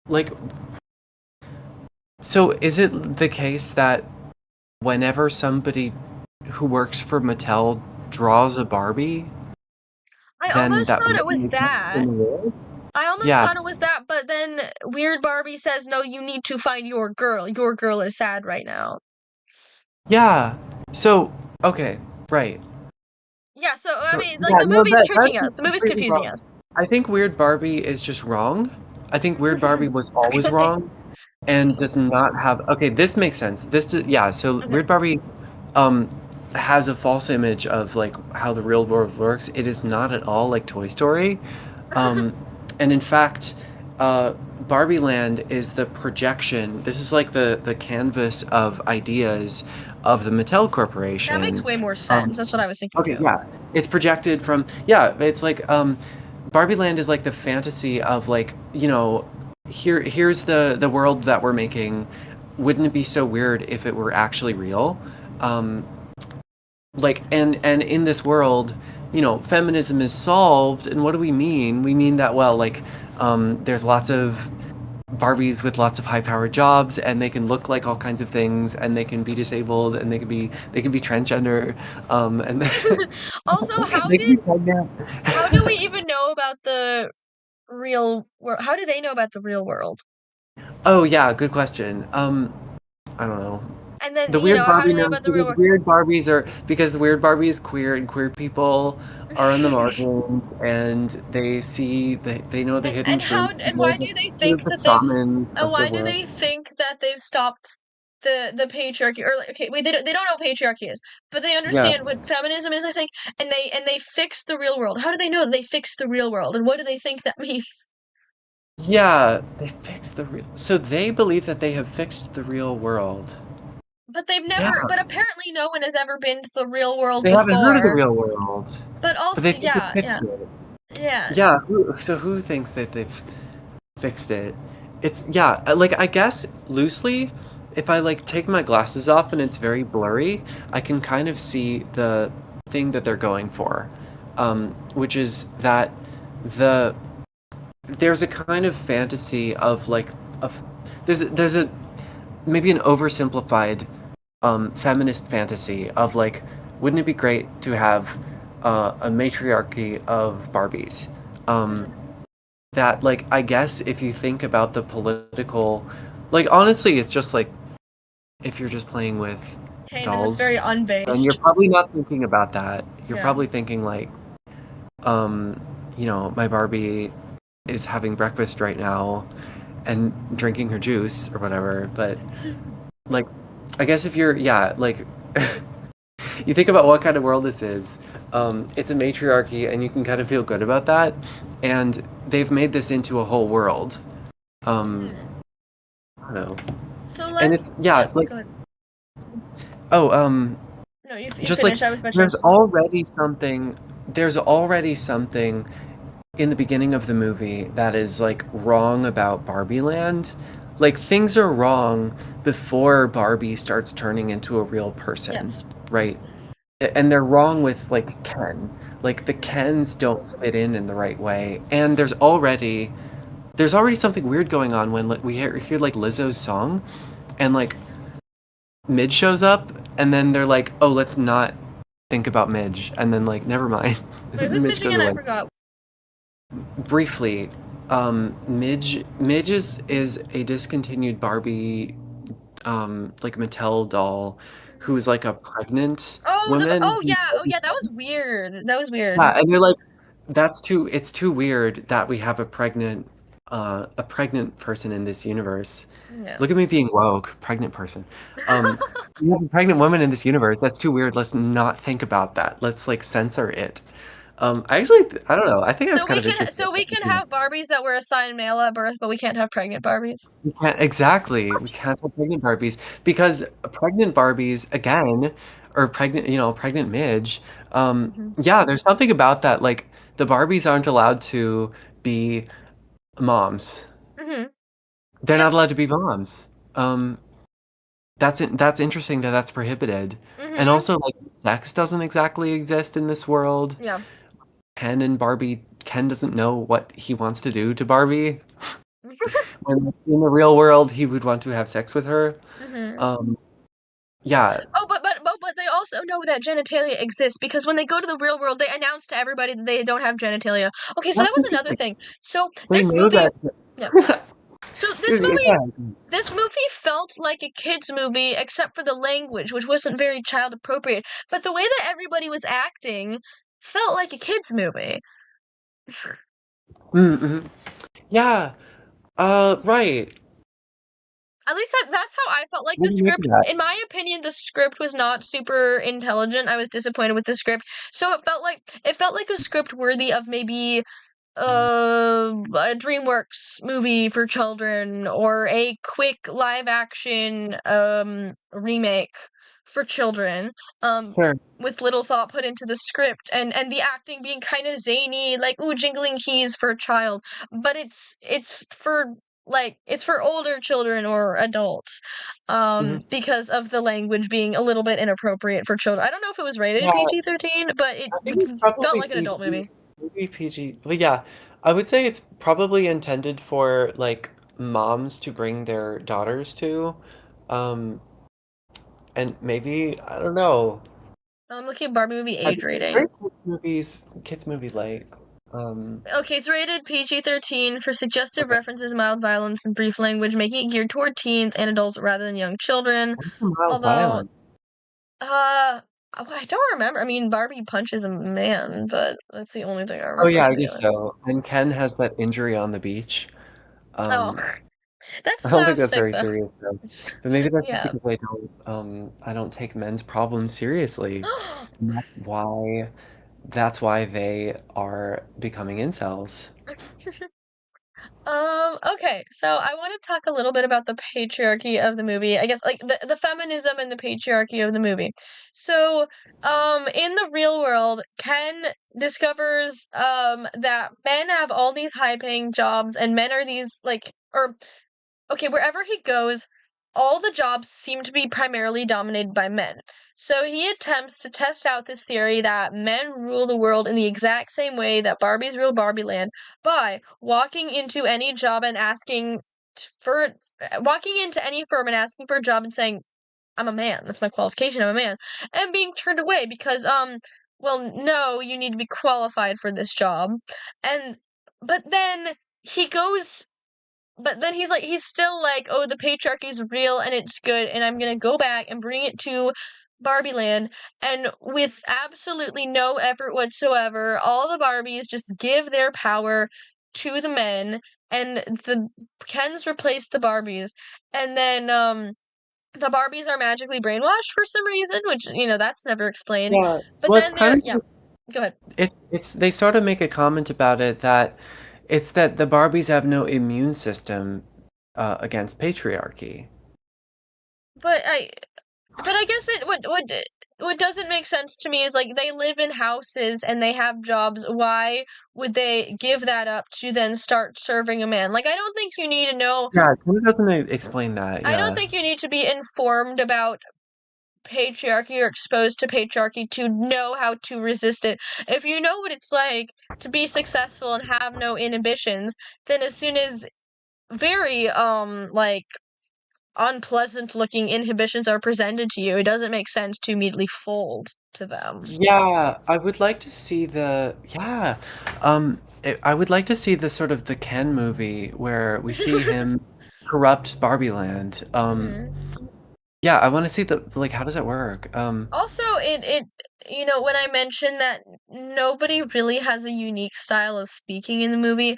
like so is it the case that whenever somebody who works for Mattel draws a Barbie, I then almost that thought it Barbie was exists in that. the world? I almost Yeah. thought it was that, but then Weird Barbie says, no, you need to find your girl. Your girl is sad right now. Yeah. So, okay, right. Yeah, so, I So, mean, like, yeah, the no, movie's that's tricking us. just The movie's completely confusing wrong. us. I think Weird Barbie is just wrong. I think Weird Barbie was always Okay. wrong and does not have. Okay, this makes sense. Yeah. So Okay. Weird Barbie, um, has a false image of like how the real world works. It is not at all like Toy Story, um, and in fact, uh, Barbie Land is the projection. This is like the canvas of ideas of the Mattel That makes Corporation. way more sense. Um, That's what I was thinking okay, too. yeah, it's projected from. Yeah, it's like Barbie Land is like the fantasy of like, here's the world that we're making. Wouldn't it be so weird if it were actually real? Um, like and in this world, feminism is solved, and what do we mean? We mean that, well, like, there's lots of Barbies with lots of high-powered jobs, and they can look like all kinds of things, and they can be disabled, and they can be transgender, and Also, they can be pregnant. how do we even know about the real world? How do they know about the real world? Oh yeah, good question. I don't know. And then, The weird how Barbie do they know knows about the real because the weird Barbie is queer, and queer people are on the world? margins, and they know the hidden truth. They And know why do they they're think the that shamans of the why do world. they think that they've stopped the patriarchy? Or like, okay, wait, they don't know what patriarchy is, but they Yeah, understand what feminism is, I think, and they fixed the real world. How do they know they fixed the real world, and what do they think that means? yeah, they fixed the real. So they believe that they have fixed the real world. But they've Yeah, never, but apparently no one has ever been to the real world they haven't heard of the before. real world, But but also, they think they yeah, yeah, fixed it. yeah. Yeah, so who thinks that they've fixed it? It's yeah, like I guess loosely, if I like take my glasses off and it's very blurry, I can kind of see the thing that they're going for, which is that the there's a kind of fantasy of like of there's a maybe an oversimplified feminist fantasy of like, wouldn't it be great to have a matriarchy of Barbies? Um, Mhm. that like I guess if you think about the political, like honestly, it's just like if you're just playing with Kind of, it's very dolls, then you're unbased. probably not thinking about that. You're Yeah. probably thinking like, um, my Barbie is having breakfast right now and drinking her juice or whatever. But like, I guess if you're, yeah, like, you think about what kind of world this is. It's a matriarchy, and you can kind of feel good about that. And they've made this into a whole world. Um, Mhm. I don't know. So And let's, it's yeah, yeah, like go ahead. oh, No, you just like finish. I was about to have there's some. already something. There's already something in the beginning of the movie that is like wrong about Barbie Land. Like things are wrong before Barbie starts turning into a real person, Yes. right? And they're wrong with like Ken. Like the Mhm. Kens don't fit in the right way. And there's already something weird going on when like, we hear like Lizzo's song and like Midge shows up and then they're like, "Oh, let's not think about Midge." And then like, never mind. Wait, who's Midge Midge goes again? I away. forgot. Briefly, Midge is a discontinued Barbie, like Mattel doll, who Mhm. is like a pregnant Oh, woman. oh yeah, that was weird. That was weird. Yeah, and they're like, it's too weird that we have a pregnant person in this universe. Yeah. Look at me being woke, pregnant person. Um, we have a pregnant woman in this universe. That's too weird. Let's not think about that. Let's like censor it. I don't know. I think that's kind of interesting. So we can have Barbies that were assigned male at birth, but we can't have pregnant Barbies. We can't exactly. We can't have pregnant Barbies because pregnant Barbies again, or pregnant Midge. Hmm. Yeah, there's something about that. Like the Barbies aren't allowed to be moms. Hmm. They're Yeah. not allowed to be moms. That's interesting that that's prohibited. And Hmm. also like sex doesn't exactly exist in this world. Yeah. Ken doesn't know what he wants to do to Barbie. When in the real world he would want to have sex with her. Hmm. Um, yeah, Oh, but they also know that genitalia exists because when they go to the real world, they announce to everybody that they don't have genitalia. Okay, so that that's was another interesting. thing. So They this knew movie, that. yeah. So Yeah. this movie felt like a kids movie except for the language, which wasn't very child appropriate. But the way that everybody was acting felt like a kids movie. Mm-hmm. Yeah. Right. At least that's how I felt. Like What the do you make of script, that? in my opinion, the script was not super intelligent. I was disappointed with the script. So it felt like a script worthy of maybe a DreamWorks movie for children or a quick live action remake for children Sure. with little thought put into the script and the acting being kind of zany like ooh jingling keys for a child, but it's for older children or adults Hmm. because of the language being a little bit inappropriate for children. I don't know if it was rated Yeah, PG-13, but it I think it's felt probably like an adult PG, movie. maybe PG. But yeah, I would say it's probably intended for like moms to bring their daughters to, um, and maybe I don't know. I'm looking at Barbie movie I age think it's rating. very kids movie like. Okay, it's rated PG-13 for suggestive Okay. references, mild violence, and brief language, making it geared toward teens and adults rather than young children. What's the mild Although, violence? I don't remember. I mean, Barbie punches a man, but that's the only thing I Oh remember, yeah, to I be guess honest. so. And Ken has that injury on the beach. Oh, Um, that's I don't think that's slapstick, very though. serious though. But maybe that's just Yeah. because I don't take men's problems seriously. And that's why they are becoming incels. Okay, so I want to talk a little bit about the patriarchy of the movie. I guess like the feminism and the patriarchy of the movie. So, in the real world, Ken discovers that men have all these high-paying jobs and men are these like or okay, wherever he goes, all the jobs seem to be primarily dominated by men. So he attempts to test out this theory that men rule the world in the exact same way that Barbies rule Barbie Land by walking into any job and asking for walking into any firm and asking for a job and saying, I'm a man. That's my qualification. I'm a man. And being turned away because, well, no, you need to be qualified for this job. And, but then he goes, but then he's still like, oh, the patriarchy is real and it's good, and I'm gonna go back and bring it to Barbie Land. And with absolutely no effort whatsoever, all the Barbies just give their power to the men, and the Kens replace the Barbies. And then, the Barbies are magically brainwashed for some reason, which, that's never explained. Yeah. But Well, it's then kind they're, of yeah, go ahead. it's they sort of make a comment about it that it's that the Barbies have no immune system against patriarchy. But I guess what doesn't make sense to me is like they live in houses and they have jobs. Why would they give that up to then start serving a man? Like I don't think you need to know. Yeah, it kind of doesn't explain that. I don't Yeah. think you need to be informed about patriarchy or exposed to patriarchy to know how to resist it. If you know what it's like to be successful and have no inhibitions, then as soon as very like unpleasant looking inhibitions are presented to you, it doesn't make sense to immediately fold to them. Yeah, I would like to see the yeah. I would like to see the sort of the Ken movie where we see him corrupt Barbie Land. Mhm. Yeah, I want to see the like how does that work? Also, when I mentioned that nobody really has a unique style of speaking in the movie,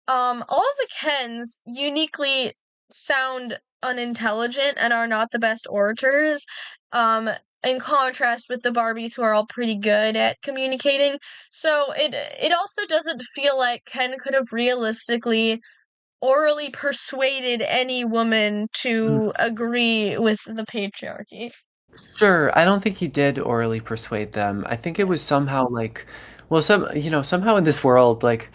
all of the Kens uniquely sound unintelligent and are not the best orators, um, in contrast with the Barbies who are all pretty good at communicating. So it also doesn't feel like Ken could have realistically orally persuaded any woman to agree with the patriarchy. Sure, I don't think he did orally persuade them. I think it Yeah. was somehow like, well, somehow in this world, like,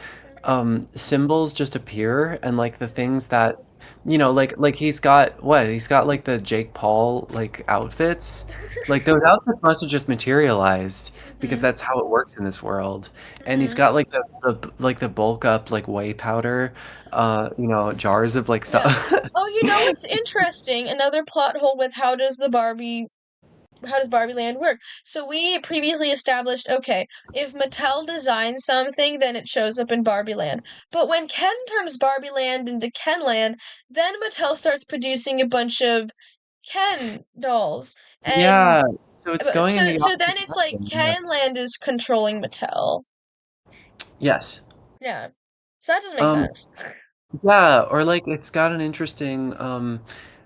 symbols just appear and like the things that, like he's got what? He's got like the Jake Paul like outfits. Like those outfits must have just materialized because Mhm. that's how it works in this world. And he's Mhm. got like the bulk up like whey powder, jars of like so Yeah. Oh, what's interesting? Another plot hole with how does Barbie Land work? So we previously established, okay, if Mattel designs something, then it shows up in Barbie Land. But when Ken turns Barbie Land into Ken Land, then Mattel starts producing a bunch of Ken dolls. And Yeah, so it's going in so the so opposite then it's like direction. Yeah. Ken Land is controlling Mattel. Yes. Yeah. So that doesn't make Um, sense. yeah, or like it's got an interesting,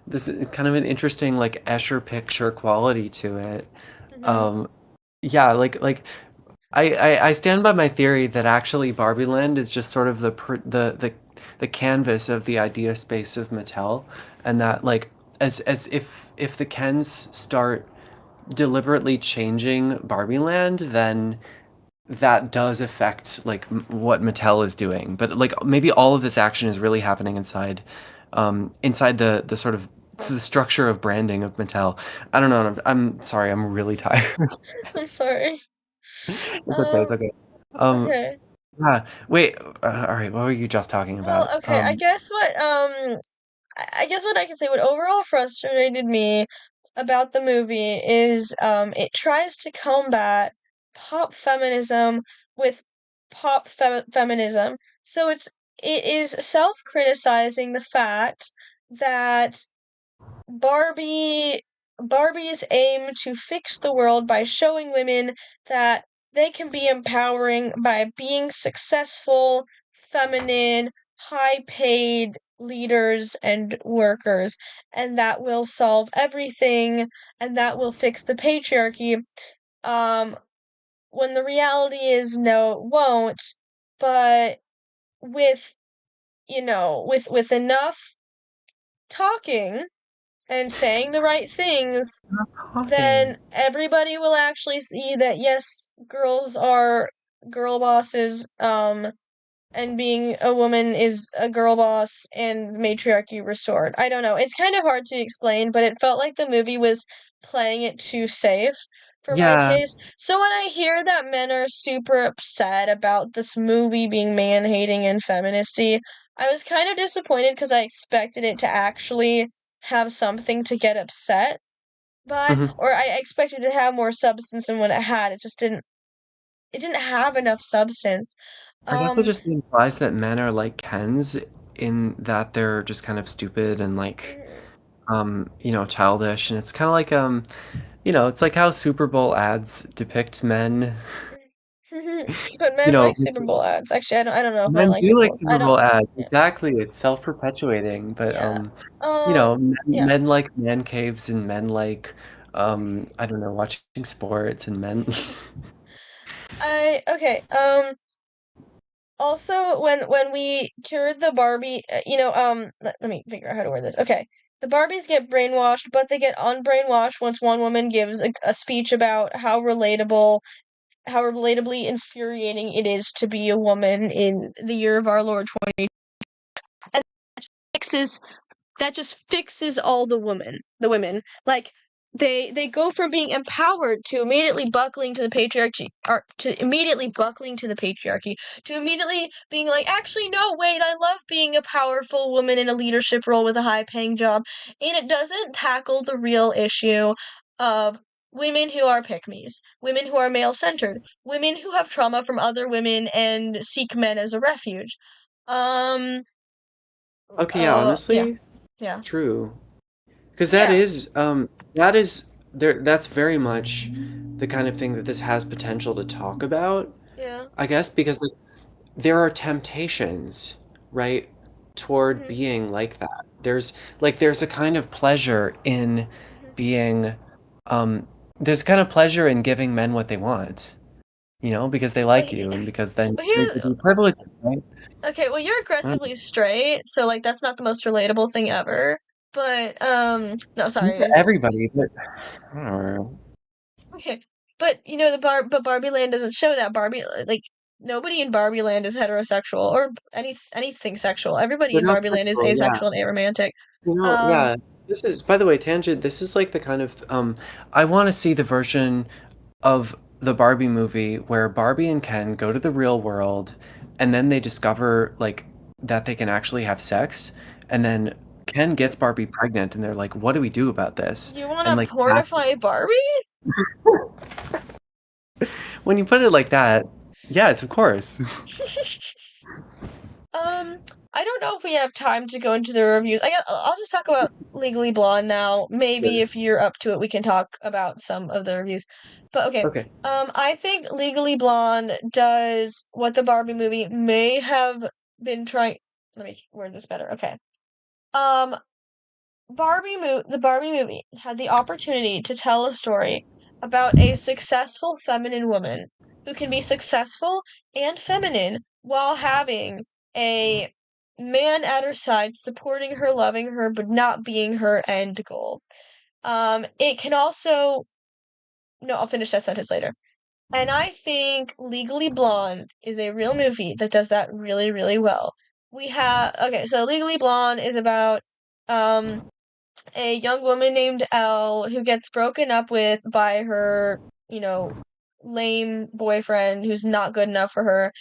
this is kind of an interesting like Escher picture quality to it. Hmm. Um, yeah, I stand by my theory that actually Barbie Land is just sort of the canvas of the idea space of Mattel, and that like as if the Kens start deliberately changing Barbie Land, then that does affect like what Mattel is doing, but like maybe all of this action is really happening inside the sort of the structure of branding of Mattel. I don't know. I'm sorry. I'm really tired. I'm sorry. It's okay. It's Um, okay. Um, okay. yeah. Wait. All right. What were you just talking about? Well, okay, I guess what I can say, what overall frustrated me about the movie is it tries to combat pop feminism with feminism. So it is self-criticizing the fact that Barbie Barbie's aim to fix the world by showing women that they can be empowering by being successful, feminine, high-paid leaders and workers, and that will solve everything, and that will fix the patriarchy. Um, when the reality is no, it won't. But with, with enough talking and saying the right things, Talking. then everybody will actually see that yes, girls are girl bosses, and being a woman is a girl boss and matriarchy restored. I don't know. It's kind of hard to explain, but it felt like the movie was playing it too safe for my Yeah. taste. So when I hear that men are super upset about this movie being man-hating and feministy, I was kind of disappointed because I expected it to actually have something to get upset by, Mhm. or I expected it to have more substance than what it had. It just didn't. It didn't have enough substance. I guess it Um, just implies that men are like Kens in that they're just kind of stupid and like childish, and it's kind of like it's like how Super Bowl ads depict men. but You men know, like Super Bowl ads. Actually, I don't know if men men like do Super like Bowl. I Super don't. Bowl ads. Yeah. Exactly. It's self-perpetuating, but Yeah. Um. Yeah. men like man caves and men like I don't know, watching sports and men I okay. Also, when we cured the Barbie, let me figure out how to word this. Okay, the Barbies get brainwashed, but they get unbrainwashed once one woman gives a speech about how relatably infuriating it is to be a woman in the year of our Lord 20, and fixes that just fixes all the women. Like they go from being empowered to immediately buckling to the patriarchy, or to immediately buckling to the patriarchy, to immediately being like, actually no, wait, I love being a powerful woman in a leadership role with a high paying job. And it doesn't tackle the real issue of women who are pick me's, women who are male centered, women who have trauma from other women and seek men as a refuge. Um Okay, yeah, yeah. honestly, Yeah. true. Because Yeah. that is there that's very much the kind of thing that this has potential to talk about, Yeah. I guess, because like there are temptations, right, toward Mhm. being like that. There's a kind of pleasure in Mhm. being um there's kind of pleasure in giving men what they want, because they Well, like you and because then well, you're here. going to be privileged, right? Okay. Well, you're I don't aggressively straight, so like that's not the most relatable thing ever. But no, know sorry. for everybody, but I don't know. Okay. But but Barbie Land doesn't show that. Like nobody in Barbie Land is heterosexual or anything sexual. Everybody They're in not Barbie Land is sexual, yeah. asexual and aromantic. Um. Yeah. This is, by the way, tangent. This is like the kind of I want to see the version of the Barbie movie where Barbie and Ken go to the real world and then they discover like that they can actually have sex and then Ken gets Barbie pregnant and they're like, "What do we do about this?" You want And to like pornify Barbie? when you put it like that, yes, of course. Um, I don't know if we have time to go into the reviews. I'll just talk about Legally Blonde now. Maybe Sure. if you're up to it, we can talk about some of the reviews. But okay, Okay. I think Legally Blonde does what the Barbie movie may have been trying. Let me word this better. Okay. Um, the Barbie movie had the opportunity to tell a story about a successful feminine woman who can be successful and feminine while having a man at her side supporting her, loving her, but not being her end goal. It can also no, I'll finish that sentence later. And I think Legally Blonde is a real movie that does that really, really well. So Legally Blonde is about um a young woman named Elle who gets broken up with by her, you know, lame boyfriend who's not good enough for her.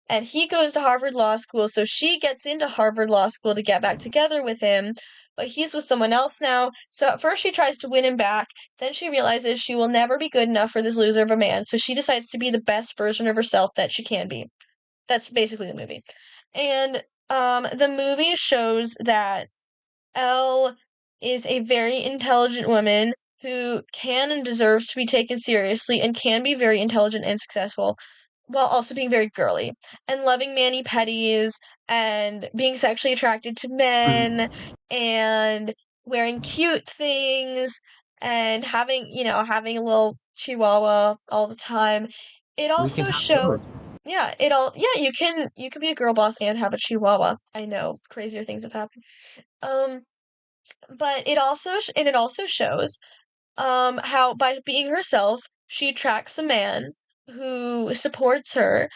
And he goes to Harvard Law School, so she gets into Harvard Law School to get back together with him. But he's with someone else now. So at first she tries to win him back. Then she realizes she will never be good enough for this loser of a man. So she decides to be the best version of herself that she can be. That's basically the movie. And the movie shows that Elle is a very intelligent woman who can and deserves to be taken seriously and can be very intelligent and successful while also being very girly and loving mani petties and being sexually attracted to men Mhm. and wearing cute things and having a little chihuahua all the time. It We can also have both. shows yeah, you can be a girl boss and have a chihuahua. I know, crazier things have happened. Um, but it also shows how by being herself, she attracts a man who supports her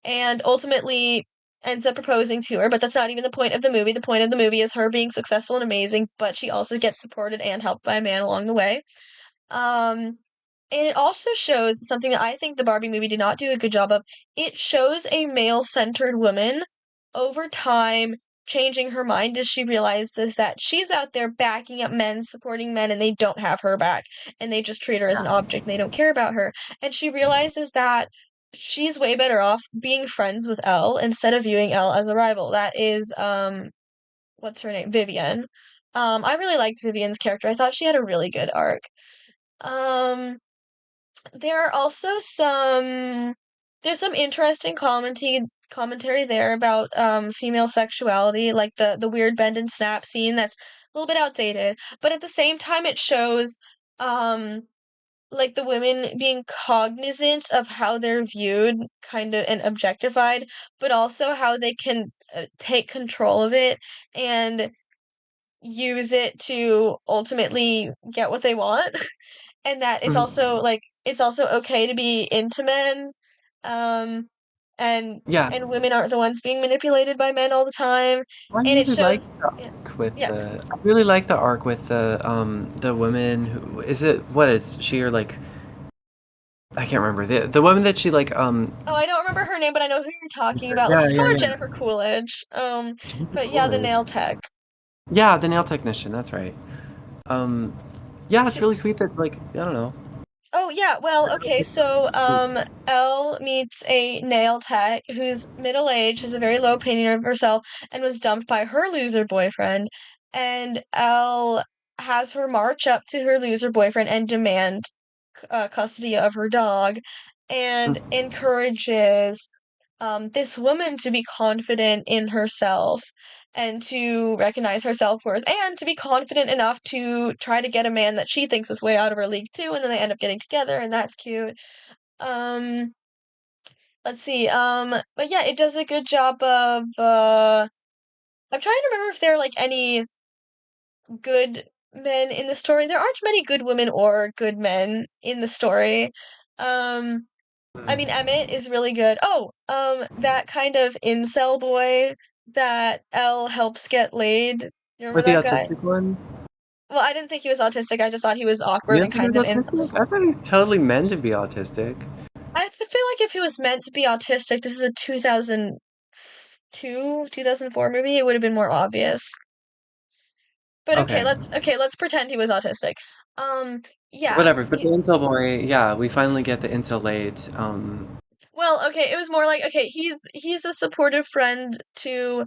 and ultimately ends up proposing to her, but that's not even the point of the movie. The point of the movie is her being successful and amazing, but she also gets supported and helped by a man along the way. Um and it also shows something that I think the Barbie movie did not do a good job of. It shows a male-centered woman over time changing her mind as she realizes that she's out there backing up men, supporting men, and they don't have her back, and they just treat her as an Yeah. object, and they don't care about her. And she realizes that she's way better off being friends with Elle instead of viewing Elle as a rival. That is, what's her name? Vivian. I really liked Vivian's character. I thought she had a really good arc. Um, there are also there's some interesting commentary there about female sexuality, like the weird bend and snap scene that's a little bit outdated, but at the same time it shows um like the women being cognizant of how they're viewed kind of and objectified, but also how they can take control of it and use it to ultimately get what they want. And that it's also Mhm. like it's also okay to be into men. Um and Yeah. women aren't the ones being manipulated by men all the time. I And it really like shows the yeah. arc with Yeah. I really like the arc with the woman who is it what is she or like I can't remember the woman that she like Oh, I don't remember her name, but I know who you're talking about. Let's yeah just call yeah her yeah Jennifer Coolidge. Jennifer But yeah, the Coolidge. nail tech. Yeah, the nail technician, that's right. Um yeah, it's She, really sweet that like I don't know. Oh yeah, well, okay, so Elle meets a nail tech who's middle-aged, has a very low opinion of herself, and was dumped by her loser boyfriend. And Elle has her march up to her loser boyfriend and demand custody of her dog, and Mm. encourages this woman to be confident in herself and to recognize her self-worth and to be confident enough to try to get a man that she thinks is way out of her league too, and then they end up getting together, and that's cute. Um, let's see. But yeah, it does a good job of I'm trying to remember if there are like any good men in the story. There aren't many good women or good men in the story. Um, I mean, Emmett is really good. Oh, that kind of incel boy that Elle helps get laid. You remember With the that guy? autistic one? Well, I didn't think he was autistic. I just thought he was You awkward don't and think he kind was of incel. autistic? I thought he was totally meant to be autistic. Feel like if he was meant to be autistic, this is a 2002, 2004 movie, it would have been more obvious. But Okay. okay, let's pretend he was autistic. Um, yeah. Whatever, but the incel boy, yeah, we finally get the incel late. Well, okay, it was more like okay, he's a supportive friend to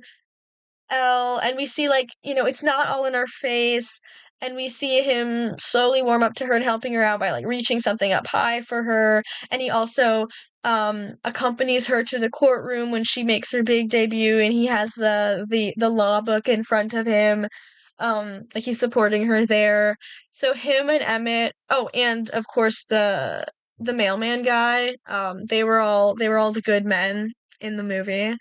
Elle, and we see like, it's not all in our face, and we see him slowly warm up to her and helping her out by like reaching something up high for her. And he also accompanies her to the courtroom when she makes her big debut, and he has the law book in front of him. Like he's supporting her there. So him and Emmett, oh, and of course the mailman guy, they were all the good men in the movie.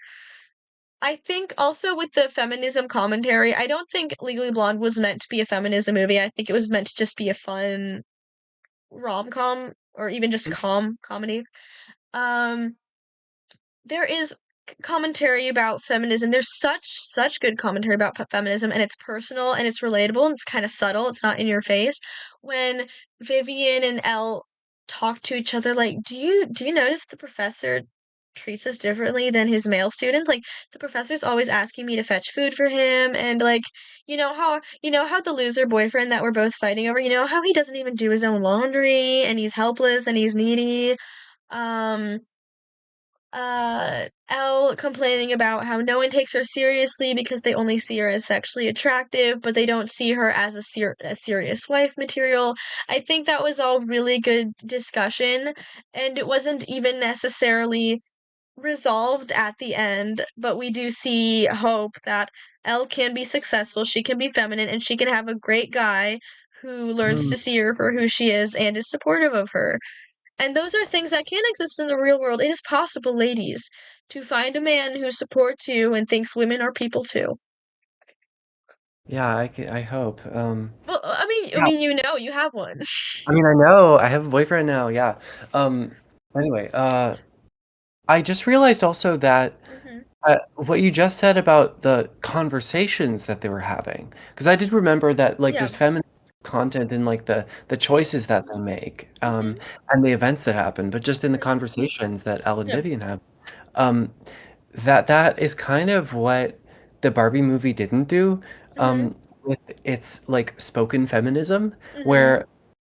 I think also with the feminism commentary, I don't think Legally Blonde was meant to be a feminism movie. I think it was meant to just be a fun rom-com or even just comedy. Um, there is commentary about feminism. There's such good commentary about feminism, and it's personal and it's relatable and it's kind of subtle. It's not in your face. When Vivian and Elle talk to each other, like, do you notice the professor treats us differently than his male students? Like, the professor's always asking me to fetch food for him, and like, you know how the loser boyfriend that we're both fighting over, how he doesn't even do his own laundry and he's helpless and he's needy. Um, Elle complaining about how no one takes her seriously because they only see her as sexually attractive, but they don't see her as a serious wife material. I think that was all really good discussion, and it wasn't even necessarily resolved at the end, but we do see hope that Elle can be successful, she can be feminine, and she can have a great guy who learns to Mm, see her for who she is and is supportive of her. And those are things that can exist in the real world. It is possible, ladies, to find a man who supports you and thinks women are people too. yeah, I hope. Well, I Yeah, mean, you have one. I mean, I know I have a boyfriend now. Yeah. Um. Anyway, I just realized also that Hmm. what you just said about the conversations that they were having, because I did remember that like Yeah. there's feminist content in like the choices that they make, Hmm. and the events that happen, but just in the Hmm. conversations that Elle and Yeah. Vivian have, um, that is kind of what. the Barbie movie didn't do, Mhm. with its like spoken feminism, Mhm. where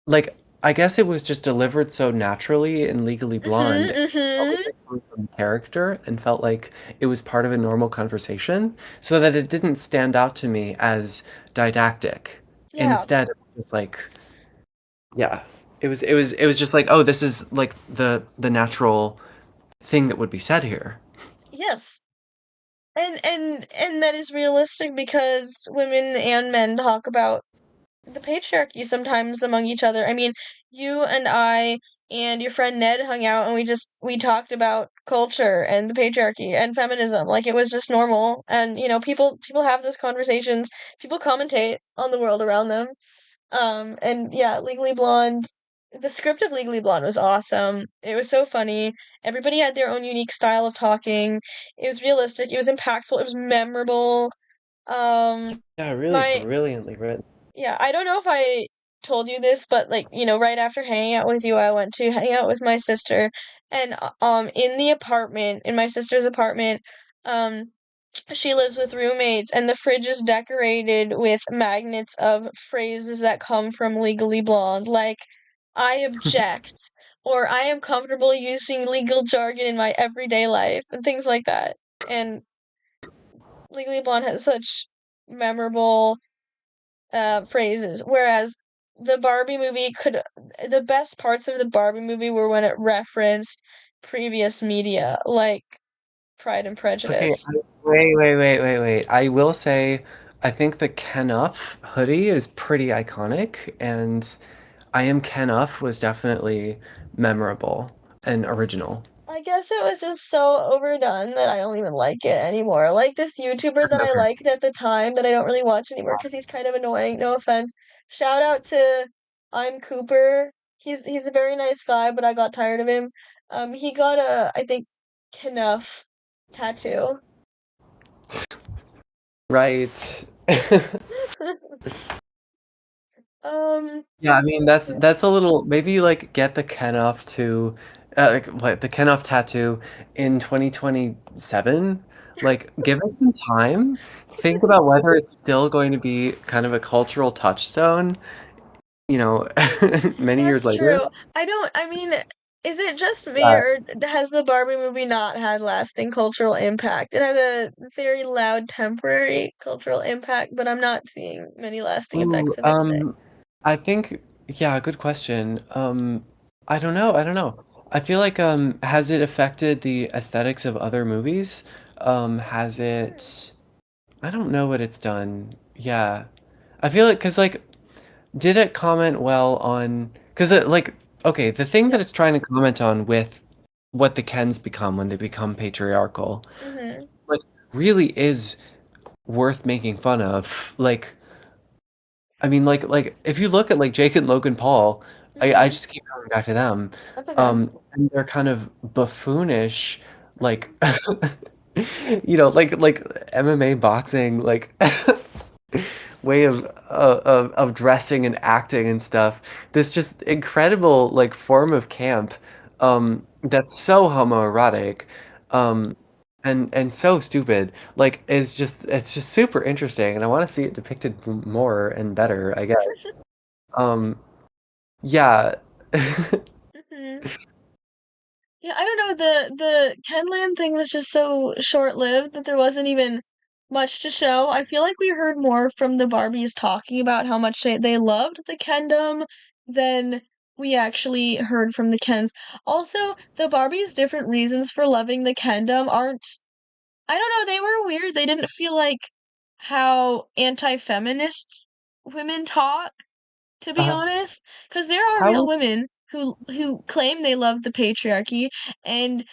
like I guess it was just delivered so naturally in Legally Mhm. Blonde. It felt like Mhm. it came from character and felt like it was part of a normal conversation, so that it didn't stand out to me as didactic. Yeah. Instead, it was just like, yeah, it was just like, oh, this is like the natural thing that would be said here. Yes. And that is realistic because women and men talk about the patriarchy sometimes among each other. I mean, you and I and your friend Ned hung out and we talked about culture and the patriarchy and feminism. Like it was just normal. And people have those conversations. People commentate on the world around them. And yeah, Legally Blonde, the script of Legally Blonde was awesome. It was so funny. Everybody had their own unique style of talking. It was realistic, it was impactful, it was memorable. Um Yeah, really my brilliantly written. yeah, I don't know if I told you this, but like, right after hanging out with you, I went to hang out with my sister and in the apartment, in my sister's apartment, um she lives with roommates and the fridge is decorated with magnets of phrases that come from Legally Blonde, like I object or I am comfortable using legal jargon in my everyday life and things like that. And Legally Blonde has such memorable phrases. Whereas the best parts of the Barbie movie were when it referenced previous media, like Pride and Okay, Prejudice. wait. I will say, I think the Ken Uff hoodie is pretty iconic, and I Am Ken Uff was definitely memorable and original. I guess it was just so overdone that I don't even like it anymore. Like this YouTuber that I liked at the time that I don't really watch anymore because he's kind of annoying. No offense. Shout out to I'm Cooper. He's a very nice guy, but I got tired of him. He got a I think Knuff tattoo. Right. Um, Yeah, I mean that's a little maybe like get the Ken Uff to like what the Ken Uff tattoo in 2027. Like give it some time. Think about whether it's still going to be kind of a cultural touchstone, you know, many years that's later. true. I mean, is it just me Yeah. or has the Barbie movie not had lasting cultural impact? It had a very loud temporary cultural impact, but I'm not seeing many lasting Ooh, effects of it today. I think yeah, good question. I don't know. I feel like has it affected the aesthetics of other movies? Has Hmm. it I don't know what it's done. Yeah. I feel like cuz like did it comment well on cuz like okay, the thing that Yep. it's trying to comment on with what the Kens become when they become patriarchal, Mm-hmm. like really is worth making fun of. I mean, like if you look at like Jake and Logan Paul, I Mm-hmm. just keep coming back to them. That's okay. And they're kind of buffoonish, like Mm-hmm. like MMA boxing, like way of dressing and acting and stuff. This just incredible like form of camp, that's so homoerotic, um, and so stupid. Like it's just super interesting, and I want to see it depicted more and better, I guess. Um, yeah. Mm-hmm. Yeah, I don't know, the Kenland thing was just so short-lived that there wasn't even much to show. I feel like we heard more from the Barbies talking about how much they loved the Kendom than we actually heard from the Kens. Also, the Barbies' different reasons for loving the Kendom aren't I don't know, they were weird. They didn't feel like how anti-feminist women talk, to be Uh, honest, because there are real how women who claim they love the patriarchy and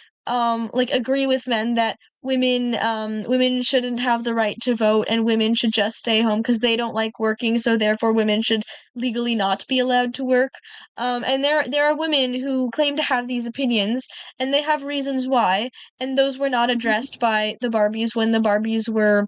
like agree with men that women shouldn't have the right to vote and women should just stay home because they don't like working, so therefore women should legally not be allowed to work. And there are women who claim to have these opinions and they have reasons why, and those were not addressed by the Barbies when the Barbies were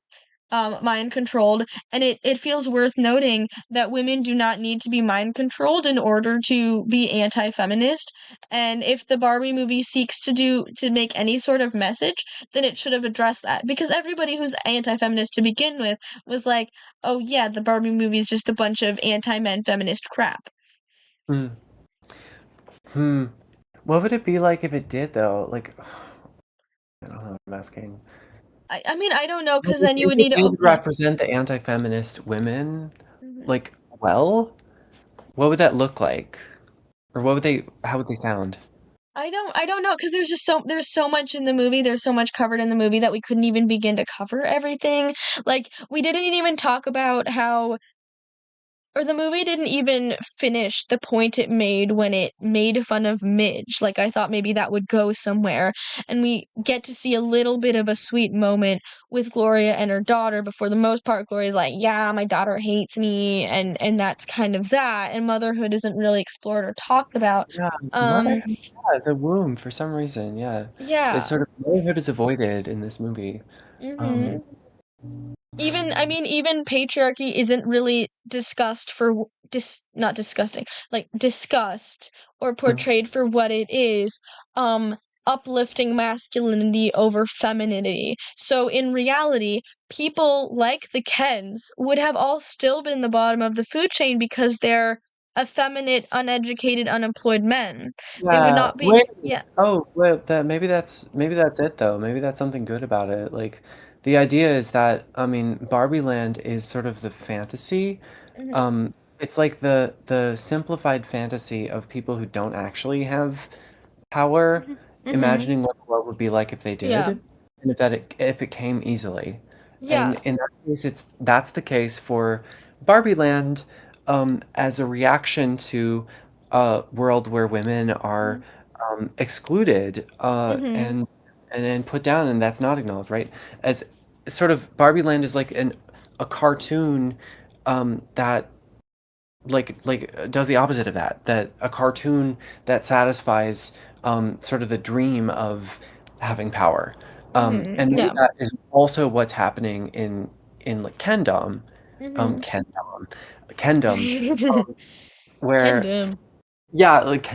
mind controlled, and it feels worth noting that women do not need to be mind controlled in order to be anti-feminist. And if the Barbie movie seeks to make any sort of message, then it should have addressed that, because everybody who's anti-feminist to begin with was like, oh yeah, the Barbie movie is just a bunch of anti-men feminist crap. Hmm. Hmm. What would it be like if it did though? Like, I don't know. I'm asking. I mean, I don't know, Like, because then you if would it need to did open up. represent the anti-feminist women, Mhm. like, well, what would that look like? Or what would they, how would they sound? I don't know, because there's so much in the movie, there's so much covered in the movie that we couldn't even begin to cover everything. Like, we didn't even talk about how, or the movie didn't even finish the point it made when it made fun of Midge. Like, I thought maybe that would go somewhere, and we get to see a little bit of a sweet moment with Gloria and her daughter, but for the most part, Gloria's like, yeah, my daughter hates me, and that's kind of that, and motherhood isn't really explored or talked about. Yeah, Um, motherhood, yeah, the womb for some reason, yeah. It's yeah. sort of motherhood is avoided in this movie. Um, Mhm. Even, I mean, even patriarchy isn't really discussed for not disgusting, like discussed or mm, portrayed for what it is, um, uplifting masculinity over femininity. So in reality, people like the Kens would have all still been the bottom of the food chain because they're effeminate, uneducated, unemployed men. They would yeah, not be, wait. yeah. Oh, wait, that maybe that's it though. Maybe that's something good about it. Like the idea is that I mean, Barbie Land is sort of the fantasy. Mhm, It's like the simplified fantasy of people who don't actually have power, mhm, mhm. imagining what the world would be like if they Yeah. did, and if it came easily. And Yeah. in that case, that's the case for Barbie Land, as a reaction to a world where women are Mhm. excluded Mhm. and then put down, and that's not acknowledged, right? As sort of Barbie Land is like an a cartoon that does the opposite of that, that a cartoon that satisfies sort of the dream of having power, Mhm. and maybe Yeah. that is also what's happening in like kendom, Mhm. kendom, kendom, where Kingdom. yeah, like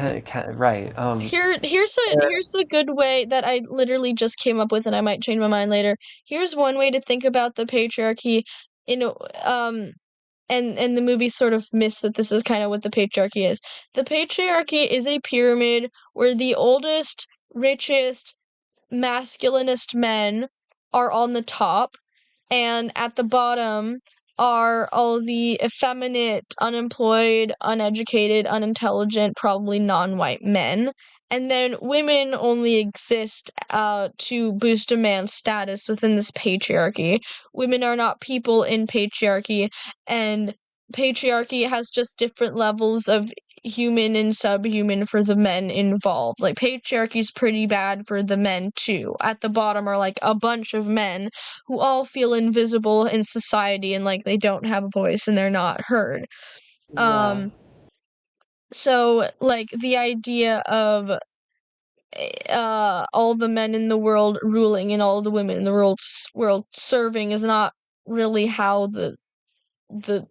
right, where, Here's a good way that I literally just came up with, and I might change my mind later. Here's one way to think about the patriarchy in and the movie sort of miss that this is kind of what the patriarchy is. The patriarchy is a pyramid where the oldest, richest, masculinist men are on the top, and at the bottom are all the effeminate, unemployed, uneducated, unintelligent, probably non-white men. And then women only exist to boost a man's status within this patriarchy. Women are not people in patriarchy, and patriarchy has just different levels of human and subhuman for the men involved. Like, patriarchy's pretty bad for the men too. At the bottom are like a bunch of men who all feel invisible in society and like they don't have a voice and they're not heard. yeah, Um so like the idea of all the men in the world ruling and all the women in the world serving is not really how the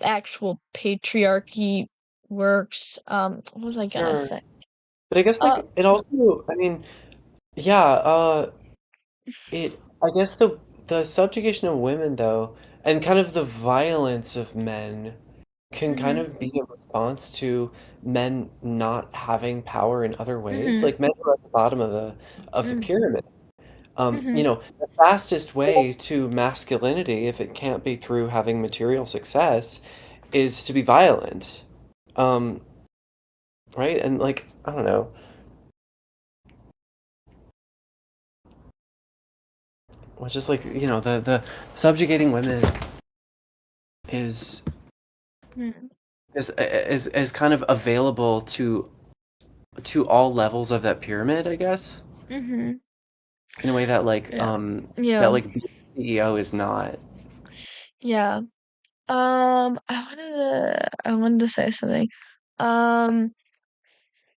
actual patriarchy works. What was I gonna sure, say? but I guess Uh like it also, I mean, yeah, I guess the subjugation of women though, and kind of the violence of men can kind mhm, of be a response to men not having power in other ways. mhm, Like men who are at the bottom of the mhm, pyramid. mhm. The fastest way to masculinity, if it can't be through having material success, is to be violent. Um, right? And like, I don't know, it's just like, the subjugating women is Mhm. is kind of available to all levels of that pyramid, I guess, Mhm. in a way that Yeah. that Yeah. like being a CEO is not. Yeah. I wanted to say something. Um,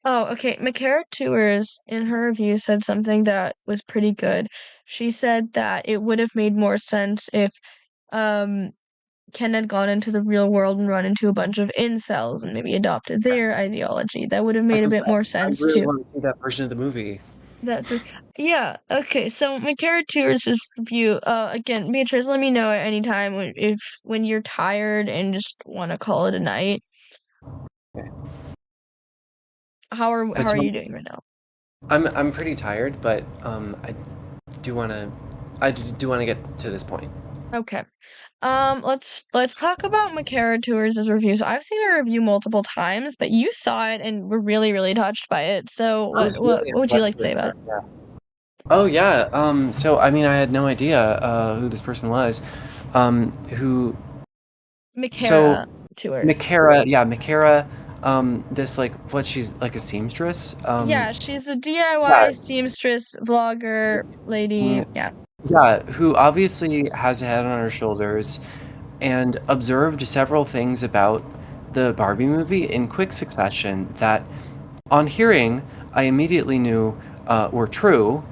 oh, okay. Makara Tours in her review said something that was pretty good. She said that it would have made more sense if um Ken had gone into the real world and run into a bunch of incels and maybe adopted their ideology. That would have I made a hope bit that more I sense really too. wanna see that version of the movie. That's okay. Yeah, okay. So my characters is review. Again, Beatrice, let me know at any time when you're tired and just want to call it a night. Okay. How That's are fine. you doing right now? I'm pretty tired, but, do wanna do wanna get to this point. Okay. Let's talk about Makara Tours' review. So I've seen her review multiple times, but you saw it and were really, really touched by it. So I was really what would you like impressed to say with about her, it? yeah. Oh, yeah, so, I mean, I had no idea, who this person was, who so Makara Tours. Makara, yeah, Makara, this, like, what, she's, like, a seamstress? Yeah, she's a Yeah, DIY seamstress vlogger lady. mm, Yeah. yeah, who obviously has a head on her shoulders and observed several things about the Barbie movie in quick succession that, on hearing, I immediately knew, were true,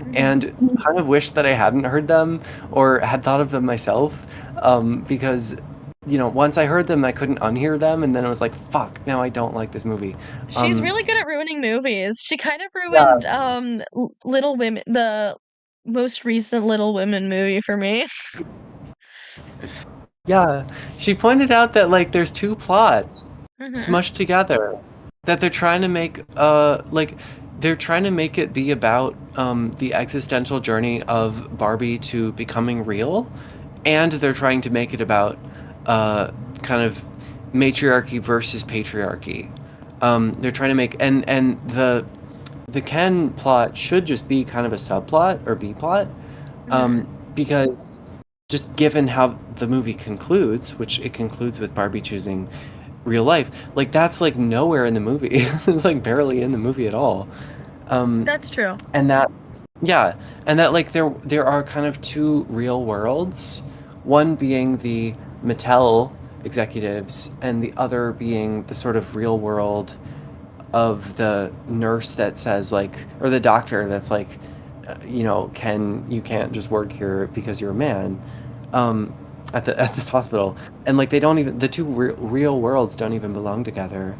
Hmm. and kind of wished that I hadn't heard them or had thought of them myself, because, once I heard them, I couldn't unhear them, and then I was like, "Fuck, now I don't like this movie." She's Um, really good at ruining movies. She kind of ruined yeah, Little Women, the most recent Little Women movie for me. yeah. She pointed out that, like, there's 2 plots Hmm. smushed together, that they're trying to make it be about, the existential journey of Barbie to becoming real, and they're trying to make it about, uh, kind of matriarchy versus patriarchy. They're trying to make and the Ken plot should just be kind of a subplot or B plot, Hmm. because just given how the movie concludes, which it concludes with Barbie choosing real life, like that's like nowhere in the movie. It's like barely in the movie at all. Um, That's true. and that, yeah, and that like there are kind of two real worlds, one being the Mattel executives, and the other being the sort of real world of the nurse that says like, or the doctor that's like, Ken, you can't just work here because you're a man, um, at this hospital, and like they don't even the two real worlds don't even belong together.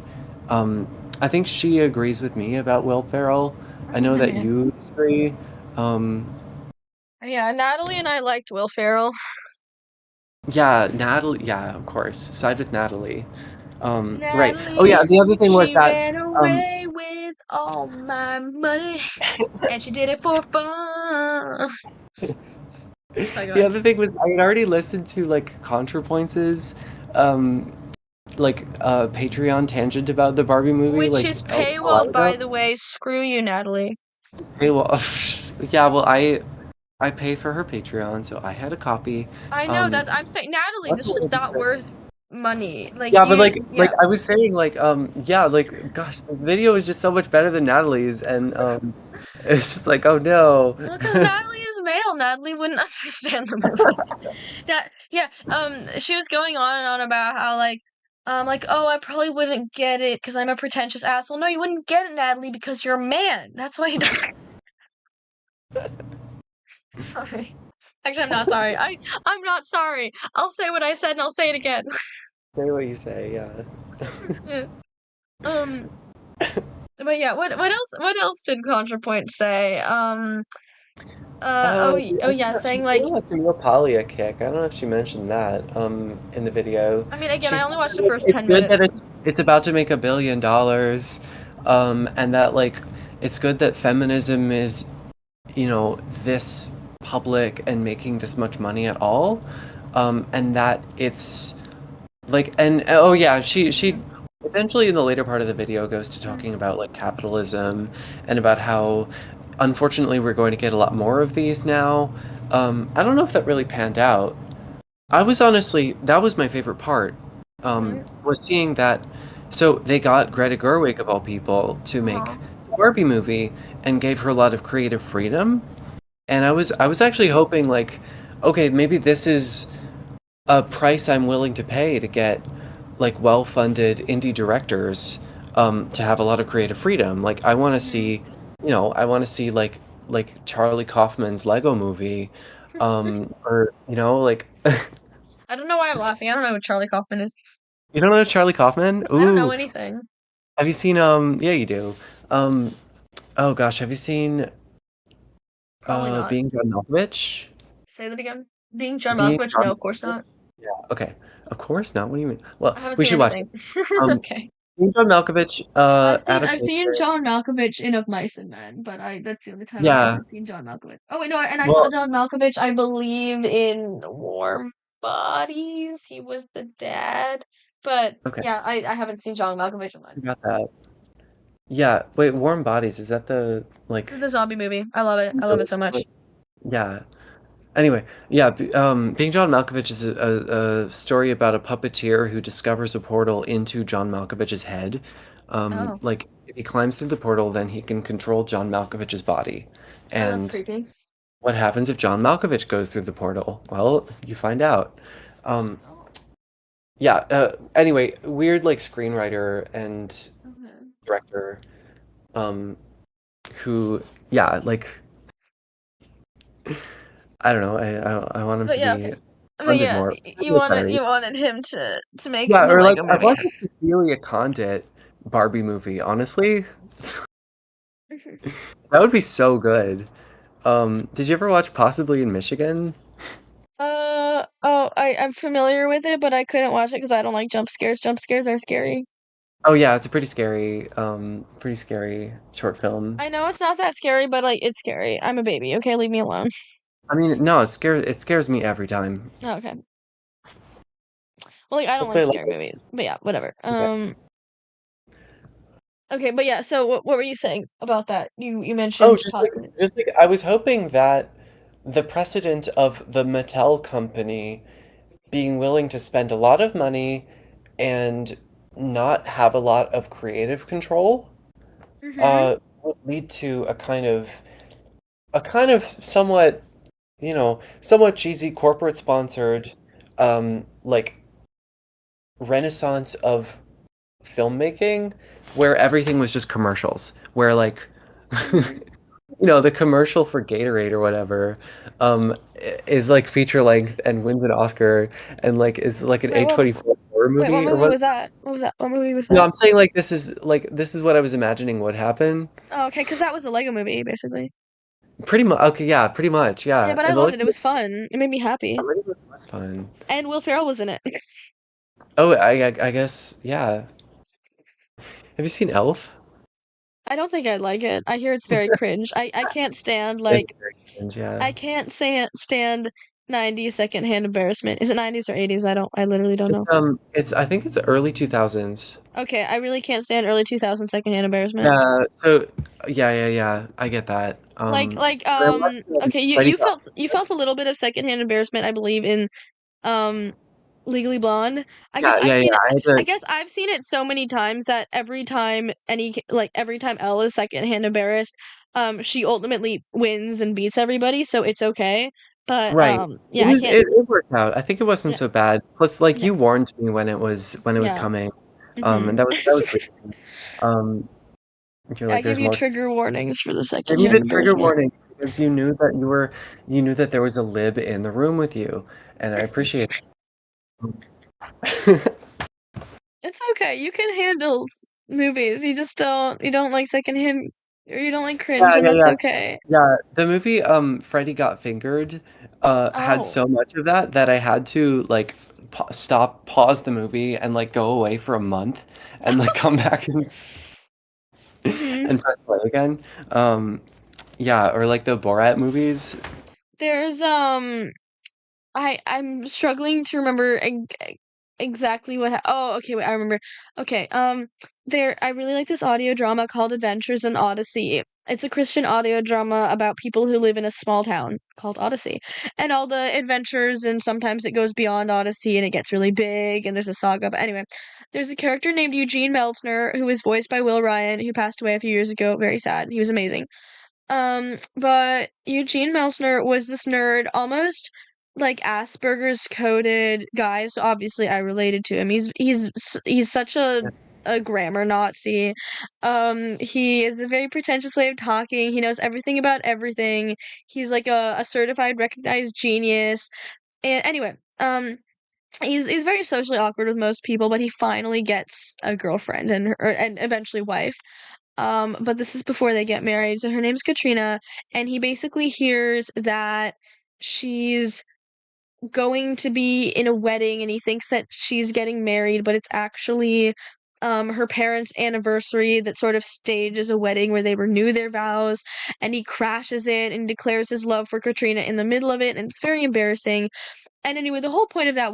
Um, I think she agrees with me about Will Ferrell. I know that Hmm. you disagree. Um, Yeah, Natalie and I liked Will Ferrell. yeah, Natalie. Yeah, of course, side with Natalie. Right. Oh Natalie, yeah. The other thing was she that ran um, away with all my money, and she did it for fun. So go the ahead. other thing was I had already listened to like ContraPoints' um like Patreon tangent about the Barbie movie Which like is a while paywalled, by ago. the way. Screw you, Natalie. Hey, well, yeah, well, I pay for her Patreon, so I had a copy. I know Um, that's. I'm saying, Natalie, that's this what was I not did. worth money. Like Yeah, but you, like yeah. I was saying, like yeah, like gosh, this video is just so much better than Natalie's, and it's just like, oh no. Well, because Natalie is male, Natalie wouldn't understand the movie. That yeah, she was going on and on about how like, oh, I probably wouldn't get it because I'm a pretentious asshole. No, you wouldn't get it, Natalie, because you're a man. That's why you don't. Sorry. Actually, I'm not sorry. I'm not sorry. I'll say what I said and I'll say it again. Say what you say, yeah. Yeah. Um, but yeah, what else did ContraPoint say? Oh yeah, She's saying like, feeling like some real Polly kick. I don't know if she mentioned that in the video. I mean, again, She I said only watched that, the like, first it's 10 good that minutes. it's about to make $1 billion, and that like it's good that feminism is this public and making this much money at all, and that it's like and oh yeah, she Mhm. eventually in the later part of the video goes to Mhm. talking about like capitalism and about how unfortunately we're going to get a lot more of these now. I don't know if that really panned out. I was honestly that was my favorite part. Mhm. Was seeing that so they got Greta Gerwig of all people to make Aw. the Barbie movie and gave her a lot of creative freedom. And I was actually hoping like, okay, maybe this is a price I'm willing to pay to get like well-funded indie directors to have a lot of creative freedom. Like I want to Mhm. see, I want to see like Charlie Kaufman's Lego movie, Or, like I don't know why I'm laughing. I don't know who Charlie Kaufman is. you don't know Charlie Kaufman? I don't know Ooh, anything. have you seen, yeah, you do. Um, oh gosh, have you seen, Probably not. Being John Malkovich? Say that again. Being John Being Malkovich? John No, of course Malkovich? not. Yeah, okay. Of course not, what do you mean? Well, I haven't we seen should watch it. anything. Um, Okay. Being John Malkovich, I've adaptation. seen John Malkovich in Of Mice and Men, but I that's the only time I've Yeah, ever seen John Malkovich. Oh wait, no, and I saw well, John Malkovich, I believe, in Warm Bodies. He was the dad. But okay, yeah, I haven't seen John Malkovich in I mine. got that. Yeah, wait, Warm Bodies, is that the, This like, is the zombie movie. I love it. I love really, it so much. like, yeah. Anyway, yeah, Being John Malkovich is a story about a puppeteer who discovers a portal into John Malkovich's head. Oh. Like, if he climbs through the portal, then he can control John Malkovich's body. Oh, that's And creepy. what happens if John Malkovich goes through the portal? Well, you find out. Um, Oh, yeah, anyway, weird, like, screenwriter and okay. director, um, who, yeah, like, I don't know, I want him But to yeah, be okay. But funded yeah, more. you wanted him to make Yeah, the or like Lego I movie. want a Cecilia Condit Barbie movie, honestly. That would be so good. Did you ever watch Possibly in Michigan? I'm familiar with it, but I couldn't watch it because I don't like jump scares. Jump scares are scary. Oh yeah, it's a pretty scary short film. I know it's not that scary, but like it's scary. I'm a baby, okay? Leave me alone. I mean, no, it scares me every time. Oh, okay. Well, like I don't like Hopefully I like scary it. movies. But yeah, whatever. Okay. Okay, but yeah, so what were you saying about that? You Oh, mentioned possibly. just like I was hoping that the precedent of the Mattel company being willing to spend a lot of money and not have a lot of creative control Mm-hmm. would lead to a kind of somewhat, somewhat cheesy corporate sponsored, like renaissance of filmmaking where everything was just commercials, where like Mm-hmm. the commercial for Gatorade or whatever is like feature length and wins an Oscar and like is like an Wait, well, A24 horror wait, what movie or movie what. was that? What was that? What movie was No, that? I'm saying like this is what I was imagining would happen. Oh, okay, because that was a Lego movie, basically. Pretty much. Okay, yeah, pretty much. Yeah, Yeah. but I And the loved Lego it. It was fun. It made me happy. was fun. And Will Ferrell was in it. Oh, I guess, yeah. Have you seen Elf? I don't think I'd like it. I hear it's very cringe. I can't stand It's very cringe, yeah. I can't stand 90s secondhand embarrassment. Is it 90s or 80s? I literally don't know. I think it's early 2000s. Okay, I really can't stand early 2000s secondhand embarrassment. Yeah, so yeah, I get that. When I watched, Okay, Lady Gaga. you felt a little bit of secondhand embarrassment, I believe, in um Legally Blonde. Yeah, I had I to. guess I've seen it so many times that every time Elle is secondhand embarrassed, she ultimately wins and beats everybody, so it's okay. But Right. It yeah, I was can't. it worked out. I think it wasn't Yeah, so bad. Plus, like, yeah, you warned me when it was yeah. coming. Mm-hmm. And that was sweet. Um, you're I like, give there's you more. trigger warnings for the Give me the secondhand trigger embarrassment. warning because you knew that there was a lib in the room with you, and I appreciate it. It's okay. You can handle movies. You don't like secondhand or you don't like cringe, Yeah, and yeah, that's yeah. okay. Yeah, the movie, Freddy Got Fingered, had Oh. so much of that I had to, like, pause the movie, and, like, go away for a month, and, like, come back and Mm-hmm. press play again. Yeah, or, like, the Borat movies. There's I'm struggling to remember exactly oh, okay, wait, I remember. Okay, I really like this audio drama called Adventures in Odyssey. It's a Christian audio drama about people who live in a small town called Odyssey, and all the adventures, and sometimes it goes beyond Odyssey and it gets really big, and there's a saga. But anyway, there's a character named Eugene Meltzner who is voiced by Will Ryan, who passed away a few years ago. Very sad. He was amazing. But Eugene Meltzner was this nerd, almost like Asperger's coded guy. So obviously, I related to him. He's such a Yeah. a grammar Nazi. He is a very pretentious way of talking. He knows everything about everything. He's like a certified recognized genius. And anyway, he's very socially awkward with most people, but he finally gets a girlfriend and eventually wife. But this is before they get married. So her name's Katrina, and he basically hears that she's going to be in a wedding and he thinks that she's getting married, but it's actually her parents' anniversary that sort of stages a wedding where they renew their vows, and he crashes it and declares his love for Katrina in the middle of it, and it's very embarrassing. And anyway, the whole point of that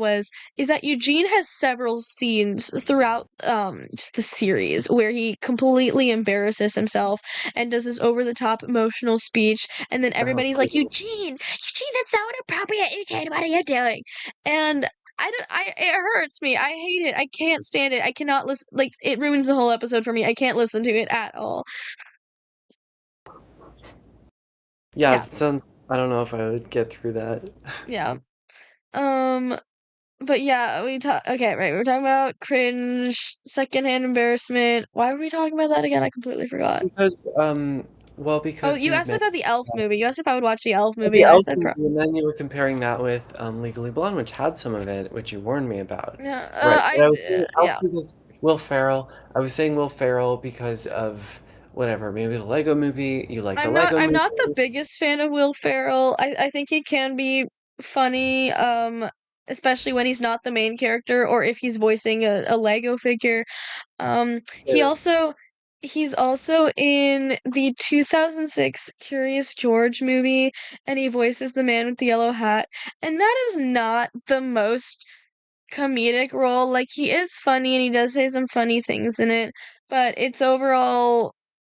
is that Eugene has several scenes throughout just the series where he completely embarrasses himself and does this over the top emotional speech, and then Oh, everybody's like, cool. Eugene, that's so inappropriate, Eugene, what are you doing? And I don't I it hurts me. I hate it. I can't stand it. I cannot listen, like it ruins the whole episode for me. I can't listen to it at all. Yeah, Yeah. that sounds. I don't know if I would get through that. Yeah. Um But yeah, we talk. Okay, right. We were talking about cringe, secondhand embarrassment. Why were we talking about that again? I completely forgot. Because, well, Oh, because you you asked mentioned about the Elf movie. You asked if I would watch the Elf movie, the and I Elf said pro. movie, and then you were comparing that with Legally Blonde, which had some of it, which you warned me about. Yeah, Right. But I was saying Elf yeah. because Will Ferrell. I was saying Will Ferrell because of whatever, maybe the Lego movie. You like the Lego I'm movie. not the biggest fan of Will Ferrell. I think he can be funny, especially when he's not the main character or if he's voicing a Lego figure. Um, he Yeah. also he's also in the 2006 Curious George movie, and he voices the man with the yellow hat. And that is not the most comedic role. Like he is funny and he does say some funny things in it, but it's overall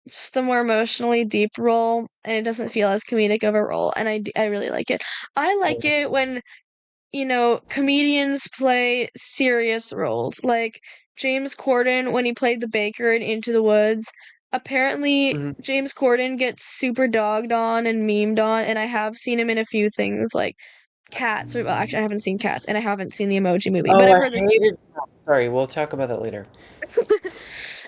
just a more emotionally deep role, and it doesn't feel as comedic of a role. And I really like it. I like it when comedians play serious roles. Like James Corden when he played the baker in Into the Woods. Apparently, Mhm. James Corden gets super dogged on and memed on, and I have seen him in a few things like Cats. Well, actually, I haven't seen Cats, and I haven't seen the Emoji Movie, but Oh, I've I heard that. hated that. Sorry, we'll talk about that later.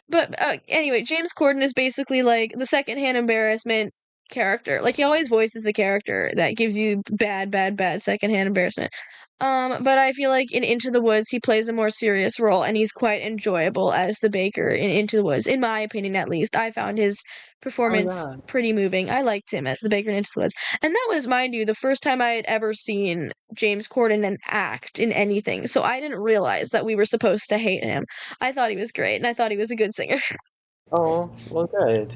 But anyway, James Corden is basically like the secondhand embarrassment character. Like he always voices the character that gives you bad, bad, bad secondhand embarrassment. But I feel like in Into the Woods he plays a more serious role and he's quite enjoyable as the baker in Into the Woods. In my opinion, at least, I found his Oh performance yeah. pretty moving. I liked him as the baker in Into the Woods. And that was, mind you, the first time I had ever seen James Corden and act in anything. So I didn't realize that we were supposed to hate him. I thought he was great, and I thought he was a good singer. Oh, well, good.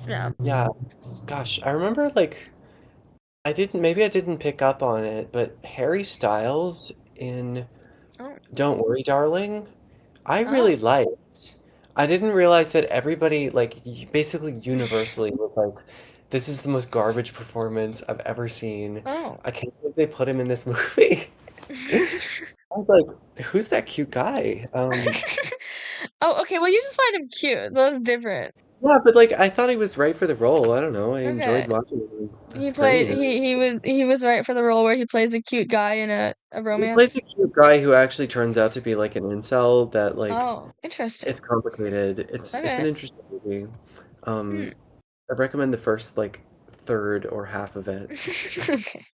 Yeah. Yeah. Gosh, I remember like maybe I didn't pick up on it, but Harry Styles in Oh. Don't Worry, Darling, I really Oh. liked. I didn't realize that everybody, like, basically universally was like, this is the most garbage performance I've ever seen. Oh. I can't believe they put him in this movie. I was like, who's that cute guy? Oh, okay. Well, you just find him cute, so that's different. Yeah, but like, I thought he was right for the role. I don't know. I enjoyed Okay. watching him. He That's played great. he was right for the role where he plays a cute guy in a He plays a romance. cute guy who actually turns out to be like an incel that like Oh, interesting. it's complicated. It's an Okay. interesting movie. Hmm. Um, I recommend the first like third or half of it. Okay.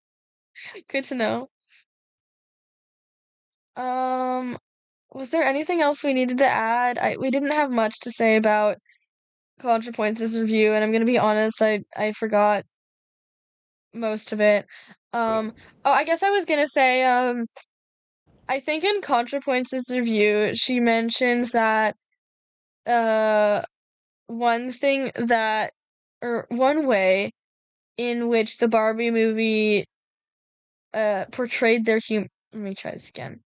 Good to know. Um, was there anything else we needed to add? We didn't have much to say about ContraPoints' review, and I'm gonna be honest, I forgot most of it. Um, oh, I guess I was gonna say, I think in ContraPoints' review, she mentions that uh one thing that or one way in which the Barbie movie portrayed their let me try this again.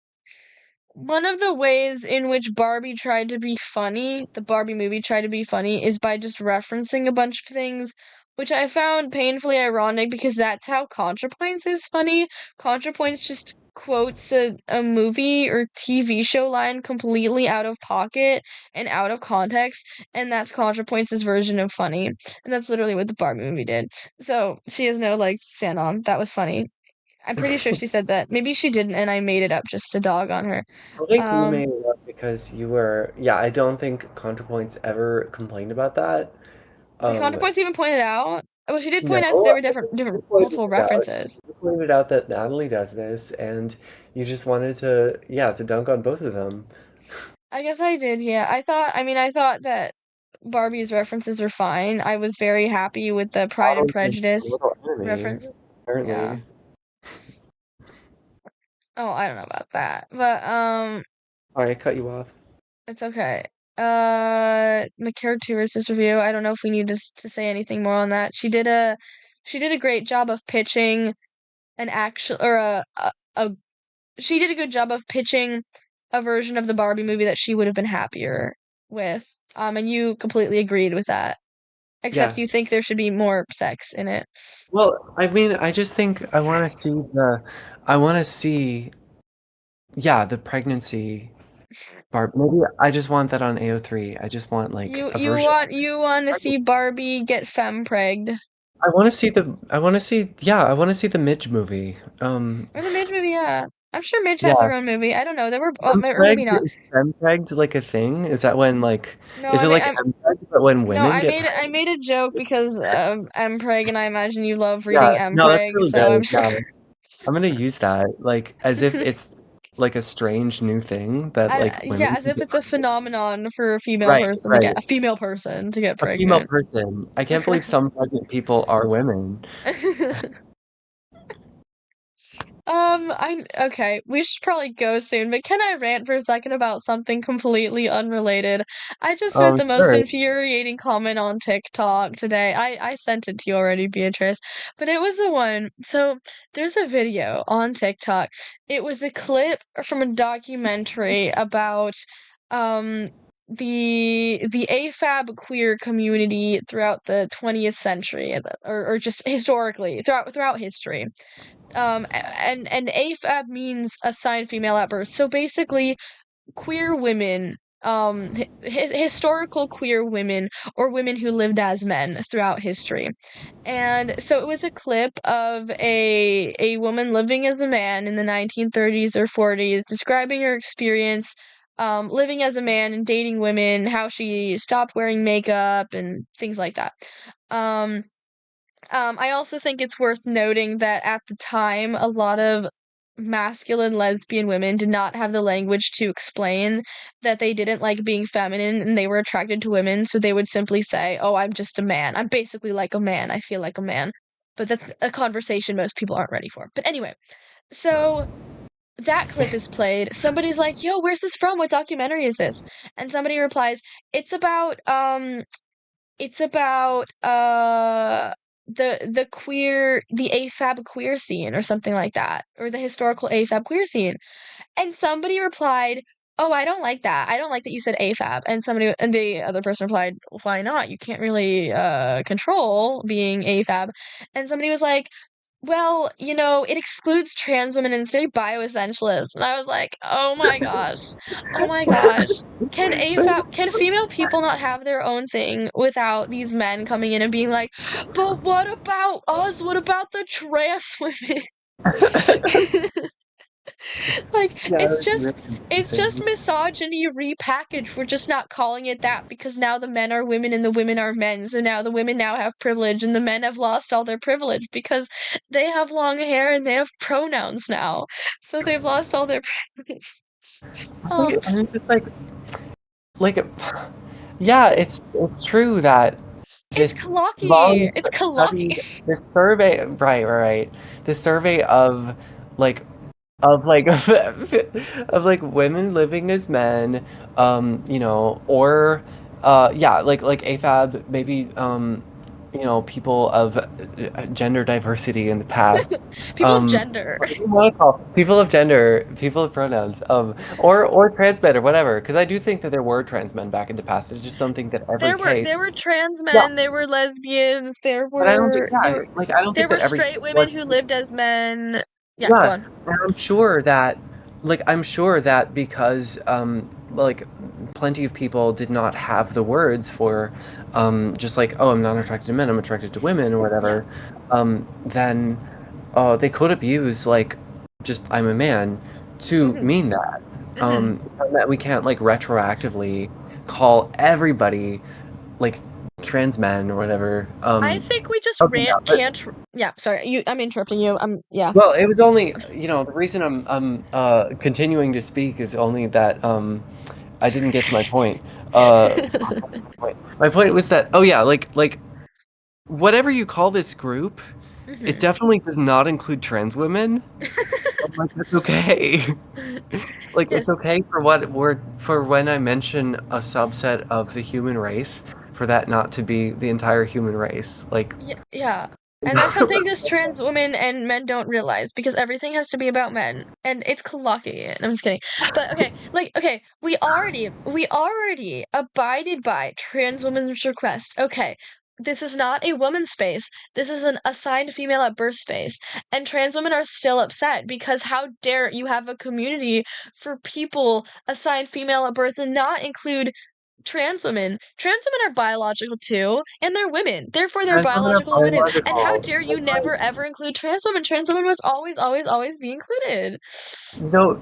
One of the ways in which Barbie tried to be funny, the Barbie movie tried to be funny, is by just referencing a bunch of things, which I found painfully ironic because that's how ContraPoints is funny. ContraPoints just quotes a movie or TV show line completely out of pocket and out of context, and that's ContraPoints' version of funny. And that's literally what the Barbie movie did. So she has no legs to stand on. That was funny. I'm pretty sure she said that. Maybe she didn't, and I made it up just to dog on her. I think you Um, made it up because you were, yeah, I don't think ContraPoints ever complained about that. the Um, counterpoints even pointed out. Well, she did no, point out that there were I think you different pointed multiple it out. references. You pointed out that Natalie does this, and you just wanted to, yeah, to dunk on both of them. I guess I did, yeah. I thought that Barbie's references were fine. I was very happy with the Pride and Donald's my Prejudice little enemy, reference. Yeah. apparently. Oh, I don't know about that. But Sorry, I cut you off. it's okay. The characteristics review. I don't know if we need to say anything more on that. She did a great job of pitching an actual or a she did a good job of pitching a version of the Barbie movie that she would have been happier with. And you completely agreed with that. Except Yeah. you think there should be more sex in it. Well, I mean, I just think I want to see, yeah, the pregnancy part. Maybe I just want that on AO3. I just want like a version. You want to see Barbie get fempregged. I want to see, yeah, I want to see the Midge movie. Or the Midge movie, yeah. I'm sure Midge has Yeah, her own movie. I don't know. There were or maybe fempregged not. is fempregged like a thing? Is that when like, No, is I it mean like mpregged, but when no, women get I pregnant? made a joke because Mpreg and I imagine you love Yeah, reading no, that's Mpreg, really so I'm good. sure Yeah, I'm gonna use that like as if it's like a strange new thing that like yeah, women as can if get it's a pregnant. phenomenon for Right, right. a female person to get A female pregnant. person. I can't believe some pregnant people are women. I okay, we should probably go soon, but can I rant for a second about something completely unrelated? I just read the most Sure. infuriating comment on TikTok today. I sent it to you already, Beatrice, but it was the one. So there's a video on TikTok. It was a clip from a documentary about um the AFAB queer community throughout the 20th century or just historically throughout history and AFAB means assigned female at birth. So basically, queer women, historical queer women or women who lived as men throughout history. And so it was a clip of a woman living as a man in the 1930s or 40s, describing her experience. Living as a man and dating women, how she stopped wearing makeup and things like that. Um, I also think it's worth noting that at the time, a lot of masculine lesbian women did not have the language to explain that they didn't like being feminine and they were attracted to women, so they would simply say, "Oh, I'm just a man. I'm basically like a man. I feel like a man." But that's a conversation most people aren't ready for. But anyway, so that clip is played. Somebody's like, "Yo, where's this from? What documentary is this?" And somebody replies, "It's about the AFAB queer scene or something like that, or the historical AFAB queer scene." And somebody replied, "Oh, I don't like that. I don't like that you said AFAB." And the other person replied, "Why not? You can't really control being AFAB." And somebody was like, "Well, you know, it excludes trans women and it's very bioessentialist." And I was like, "Oh my gosh. Oh my gosh. Can female people not have their own thing without these men coming in and being like, but what about us? What about the trans women?" Like, Yeah, it's really it's just confusing. misogyny repackaged. We're just not calling it that because now the men are women and the women are men. So now the women now have privilege and the men have lost all their privilege because they have long hair and they have pronouns now. So they've lost all their privilege. Um, And it's just like, yeah, it's true that it's this clocky. long It's clocky. study, this survey, right. This survey like of like of like women living as men, you know, or yeah, like AFAB, maybe you know, people of gender diversity in the past, People of gender. what do you want to call people of gender, people of pronouns, or trans men or whatever, because I do think that there were trans men back in the past. I just don't think that every case. There were trans Yeah, men, there were lesbians, but I don't think, yeah, like I don't there think were that every straight case women was. who lived as men. Yeah, go Yeah, on. and I'm sure that, like, I'm sure that because, like, plenty of people did not have the words for, just like, oh, I'm not attracted to men, I'm attracted to women or Yeah. whatever, then, they could have used like just I'm a man to Hmm. mean that. Hmm. And that we can't like retroactively call everybody like trans men or whatever. I think we just Okay, yeah, rant but can't. Yeah, sorry, I'm interrupting you. Yeah. well, it was only the reason I'm continuing to speak is only that I didn't get to my point. My point was that, oh yeah, like whatever you call this group, it Hmm. definitely does not include trans women. I'm like, that's okay. Like, it's Yes. okay for what we're for when I mention a subset of the human race, for that not to be the entire human race. Like, Yeah, yeah. And that's something just trans women and men don't realize because everything has to be about men. And it's clocky. And I'm just kidding. But okay, like okay, we already abided by trans women's request. Okay. This is not a woman's space. This is an assigned female at birth space. And trans women are still upset because how dare you have a community for people assigned female at birth and not include trans women. Trans women are biological too, and they're women. Therefore, they're trans women are biological women. And how biological. dare you never ever include trans women? Trans women must always, always, always be included.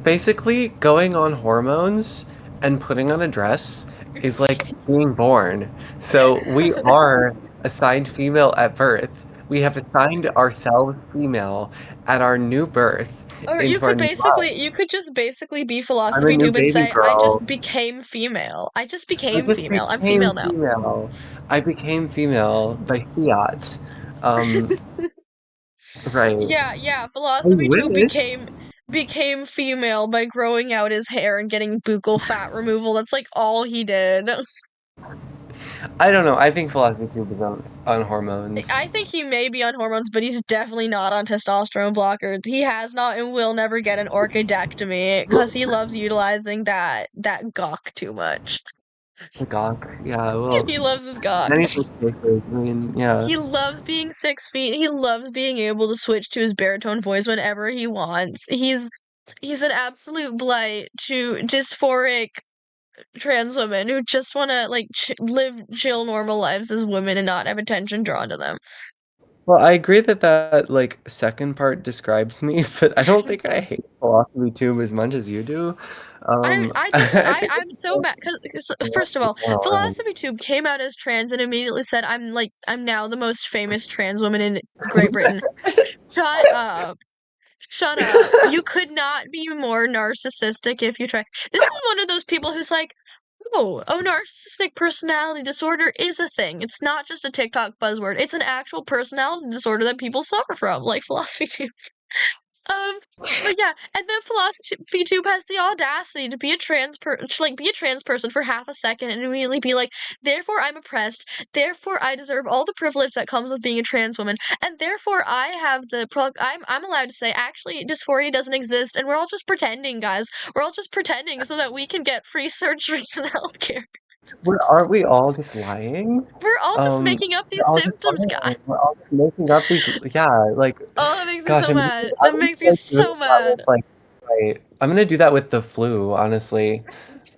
Basically, going on hormones and putting on a dress is like being born. So we are assigned female at birth. We have assigned ourselves female at our new birth Or into our new life. you could just basically be I'm a philosophy new tube and baby say, I just girl. became female. I just I became just female. I'm female became now. female. I became female by fiat. Um, right. Yeah, yeah. I Philosophy tube wish. became female by growing out his hair and getting buccal fat removal. That's like all he did. I don't know. I think philosophy tube is on hormones. I think he may be on hormones, but he's definitely not on testosterone blockers. He has not and will never get an orchidectomy because he loves utilizing that gawk too much. The gawk. Yeah, well, He loves his gawk. many such cases. I mean, yeah. He loves being 6 feet. He loves being able to switch to his baritone voice whenever he wants. He's an absolute blight to dysphoric trans women who just want to like live chill normal lives as women and not have attention drawn to them. Well, I agree that that like second part describes me, but I don't think I hate philosophy tube as much as you do. I think I'm it's so mad because first of all, more Philosophy Tube came out as trans and immediately said I'm now the most famous trans woman in Great Britain. Shut up. Shut up. You could not be more narcissistic if you try. This is one of those people who's like, oh, a narcissistic personality disorder is a thing. It's not just a TikTok buzzword. It's an actual personality disorder that people suffer from, like Philosophy Tube. Um, but yeah, and then Philosophy Tube has the audacity to be a be a trans person for half a second and immediately be like, therefore I'm oppressed, therefore I deserve all the privilege that comes with being a trans woman, and therefore I have I'm allowed to say actually dysphoria doesn't exist, and we're all just pretending, guys. We're all just pretending so that we can get free surgeries and healthcare. aren't we all just lying? We're all just making up We're these all just symptoms, guys. lying. We're all just making up these, yeah, like, Oh, that makes me gosh, so mad. That I'm gonna makes me start doing so that with mad. like, right, I'm gonna do that with the flu, honestly.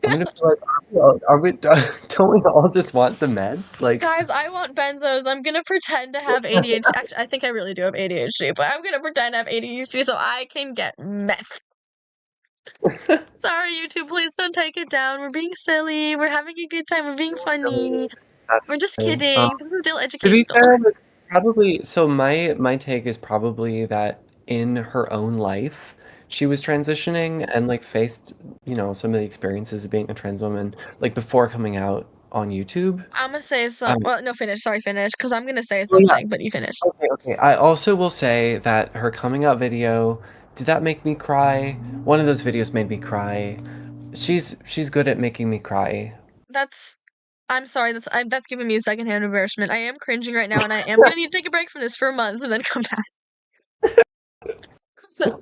I'm gonna be like, don't we all just want the meds? Like, Guys, I want benzos. I'm gonna pretend to have ADHD. Actually, I think I really do have ADHD, but I'm gonna pretend to have ADHD so I can get meth. Sorry, YouTube, please don't take it down. We're being silly. We're having a good time. We're being funny. We're just satire. kidding. This is still To be educational. fair, like, probably so my take is probably that in her own life, she was transitioning and, like, faced, some of the experiences of being a trans woman, like, before coming out on YouTube. I'm gonna say some. Um, Well, no, finish. Sorry, finish. Because I'm gonna say well, yeah, something, but you finish. okay, okay. I also will say that her coming out video, did that make me cry? One of those videos made me cry. She's good at making me cry. That's. I'm sorry. That's giving me a secondhand embarrassment. I am cringing right now, and I am gonna need to take a break from this for a month and then come back. So,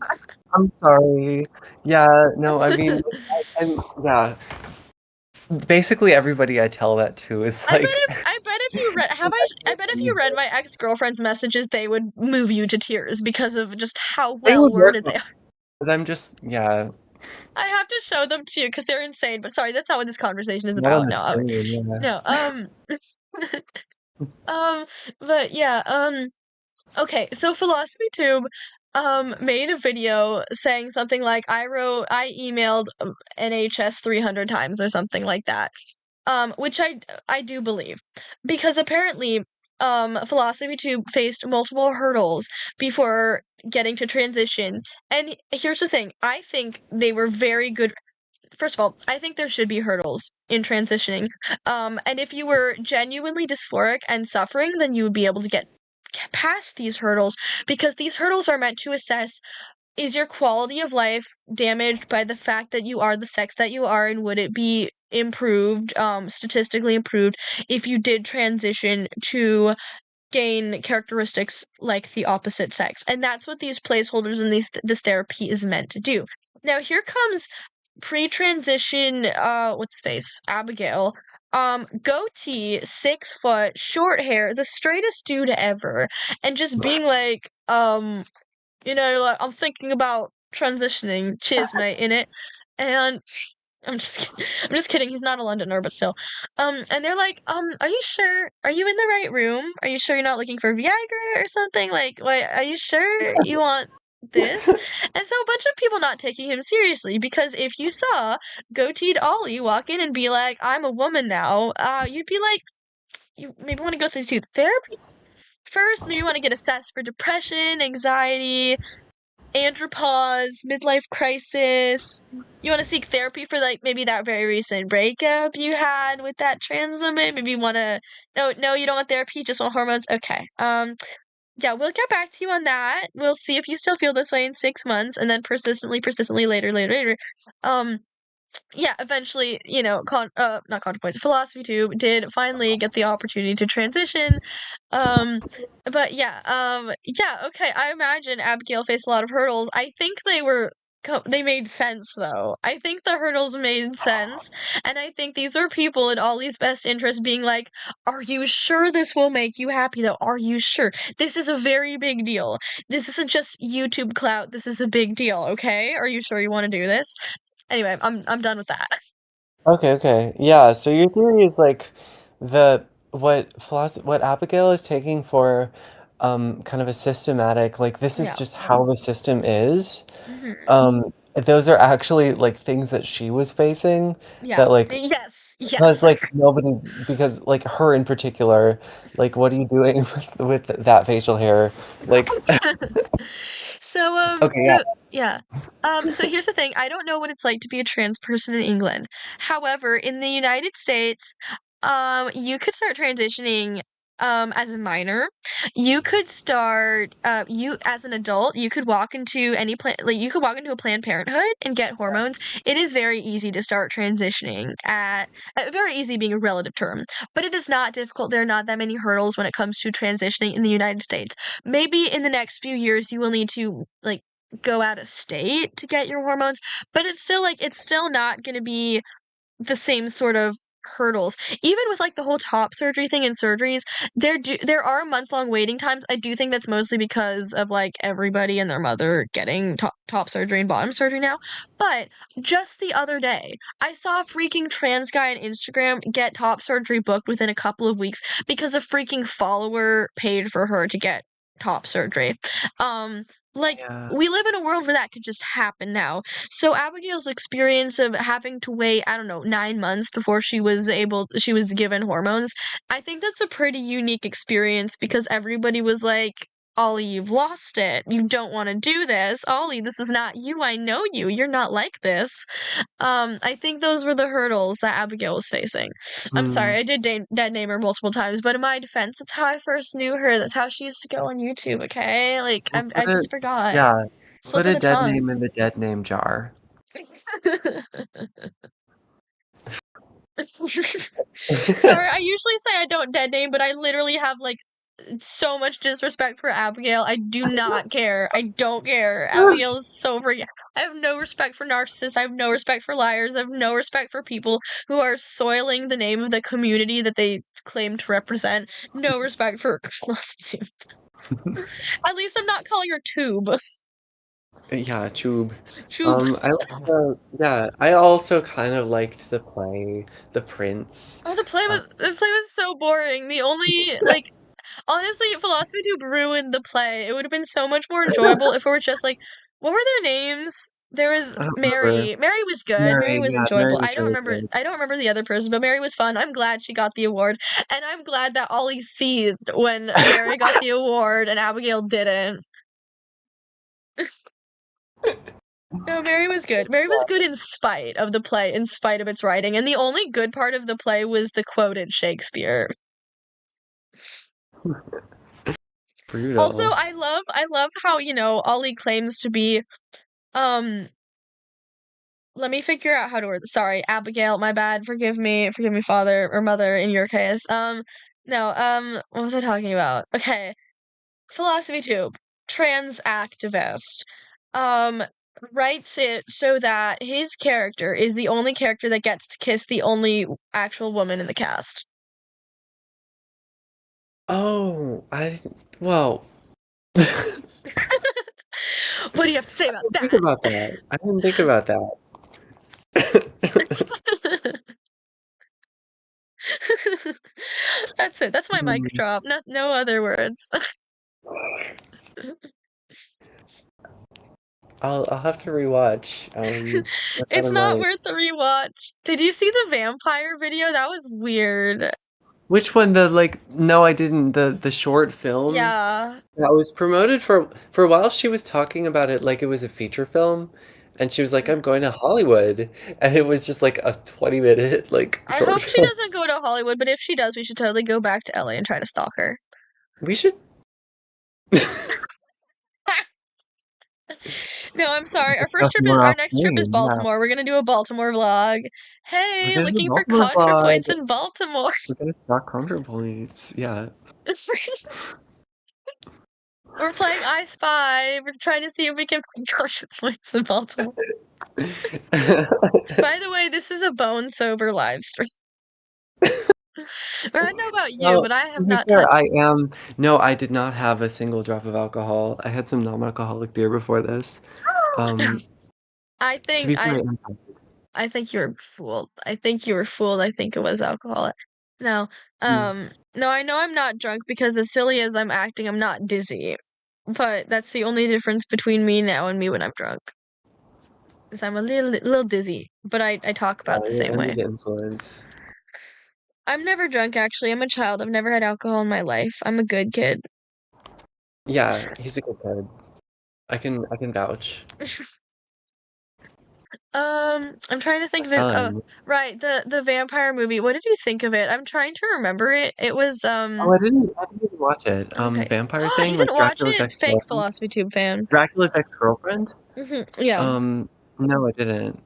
I'm sorry. Yeah, no, I mean, yeah. Basically, everybody I tell that to is like, I bet if you read I bet if you read my ex-girlfriend's messages, they would move you to tears because of just how they well would work worded they are. because I'm just, yeah, I have to show them to you because they're insane. But sorry, that's not what this conversation is not on about. the No, screen, yeah. no. Um, but yeah. Okay. So philosophy tube. made a video saying something like I emailed NHS 300 times or something like that. Which I do believe because apparently Philosophy Tube faced multiple hurdles before getting to transition. And here's the thing, I think they were very good. First of all, I think there should be hurdles in transitioning. And if you were genuinely dysphoric and suffering, then you would be able to get past these hurdles because these hurdles are meant to assess, is your quality of life damaged by the fact that you are the sex that you are, and would it be improved, statistically improved, if you did transition to gain characteristics like the opposite sex? And that's what these placeholders and this therapy is meant to do. Now here comes pre-transition, what's his face? Abigail. Goatee, 6 foot, short hair, the straightest dude ever, and just being like, like, I'm thinking about transitioning. Cheers, mate, in it. And I'm just kidding. He's not a Londoner, but still. And they're like, are you sure? Are you in the right room? Are you sure you're not looking for Viagra or something? Like, wait, are you sure you want this? And so a bunch of people not taking him seriously because if you saw goateed Ollie walk in and be like, I'm a woman now, you'd be like, you maybe want to go through therapy first. Maybe you want to get assessed for depression, anxiety, andropause, midlife crisis. You want to seek therapy for like maybe that very recent breakup you had with that trans woman. Maybe you want to. No, you don't want therapy. You just want hormones. Okay. Yeah, we'll get back to you on that. We'll see if you still feel this way in 6 months, and then persistently later. Um, yeah, eventually, not Contemplate, Philosophy Tube did finally get the opportunity to transition. Um, but yeah, okay. I imagine Abigail faced a lot of hurdles. I think they made sense though. I think the hurdles made sense, and I think these are people in Ollie's best interest being like, "Are you sure this will make you happy though? Are you sure? This is a very big deal. This isn't just YouTube clout. This is a big deal, okay? Are you sure you want to do this?" Anyway, I'm done with that. Okay, okay. Yeah, so your theory is like what Abigail is taking for kind of a systematic, like this is Yeah. just how the system is. Hmm. Those are actually like things that she was facing Yeah. that like Yes. because Yes. because like her in particular, like what are you doing with that facial hair? Like So, okay, yeah. yeah. So here's the thing. I don't know what it's like to be a trans person in England. However, in the United States, you could start transitioning as a minor. You could start you as an adult, you could walk into any plan like you could walk into a Planned Parenthood and get hormones. It is very easy to start transitioning at very easy being a relative term, but it is not difficult. There are not that many hurdles when it comes to transitioning in the United States. Maybe in the next few years you will need to like go out of state to get your hormones, but it's still not going to be the same sort of hurdles. Even with like the whole top surgery thing and surgeries, there are month-long waiting times. I do think that's mostly because of like everybody and their mother getting top surgery and bottom surgery now. But just the other day, I saw a freaking trans guy on Instagram get top surgery booked within a couple of weeks because a freaking follower paid for her to get top surgery. Um like Yeah. we live in a world where that could just happen now. So Abigail's experience of having to wait, I don't know, 9 months before she was given hormones, I think that's a pretty unique experience because everybody was like, Ollie, you've lost it. You don't want to do this. Ollie, this is not you. I know you. You're not like this. I think those were the hurdles that Abigail was facing. I'm sorry, Hmm. I did dead name her multiple times, but in my defense, that's how I first knew her. That's how she used to go on YouTube, okay? Like, We'll I put a just forgot. yeah, Slip put of a the dead tongue. name in the dead name jar. Sorry, I usually say I don't dead name, but I literally have like so much disrespect for Abigail. I do not care. I don't care. Abigail is so freaking. I have no respect for narcissists. I have no respect for liars. I have no respect for people who are soiling the name of the community that they claim to represent. No respect for philosophy. At least I'm not calling her Tube. Yeah, Tube. Tube. I also kind of liked the play, The Prince. Oh, Uh, the play was so boring. The only like Honestly, Philosophy Tube ruined the play. It would have been so much more enjoyable if it were just like, what were their names? There was I don't remember. Mary. Mary was good. Mary Mary, was yeah, Mary enjoyable. I was don't really remember. good. I don't remember the other person, but Mary was fun. I'm glad she got the award, and I'm glad that Ollie seethed when Mary got the award and Abigail didn't. No, Mary was good. Mary was good in spite of the play, in spite of its writing, and the only good part of the play was the quoted Shakespeare. Also, Brutal. I love how, Ollie claims to be um let me figure out how to word this. Sorry, Abigail, my bad. Forgive me, father or mother in your case. No, what was I talking about? Okay. Philosophy Tube, trans activist. Um writes it so that his character is the only character that gets to kiss the only actual woman in the cast. Oh, well, I What do you have to say about didn't think that? about that. I didn't think about that. That's it. That's my mic Hmm. drop. No other words. I'll have to rewatch. With that It's in not mind. worth the rewatch. Did you see the vampire video? That was weird. Which one? No, I didn't. The short film Yeah. that was promoted for a while. She was talking about it like it was a feature film, and she was like, Mm. "I'm going to Hollywood," and it was just like a 20-minute like I short hope she film. doesn't go to Hollywood, but if she does, we should totally go back to LA and try to stalk her. We should. No, I'm sorry. Discuss more Our next trip is offline. Yeah, Baltimore. We're gonna do a Baltimore vlog. we're Hey, gonna do looking for Baltimore ContraPoints vlog. in Baltimore. We're gonna stock points. Yeah. We're playing I Spy. We're trying to see if we can find ContraPoints in Baltimore. By the way, this is a bone sober live stream. I don't know about you, Well, but I to have be not fair, touched. I am. No, I did not have a single drop of alcohol. I had some non-alcoholic beer before this. Um, I to think be fair, I I am fine. I think you were fooled. I think you were fooled. I think it was alcohol. No, Mm. no, I know I'm not drunk because as silly as I'm acting, I'm not dizzy. But that's the only difference between me now and me when I'm drunk. Is I'm a little dizzy, but I talk Yeah, about the you're same under way. the influence. I'm never drunk actually. I'm a child. I've never had alcohol in my life. I'm a good kid. Yeah, he's a good kid. I can vouch. I'm trying to think of it. Oh, Son. right, the vampire movie. What did you think of it? I'm trying to remember it. It was Oh, I didn't even watch it. The okay. vampire You thing, like didn't watch Dracula's it? Fake ex-girlfriend. Philosophy Tube fan. Dracula's ex-girlfriend? Yeah. Um, no, I didn't.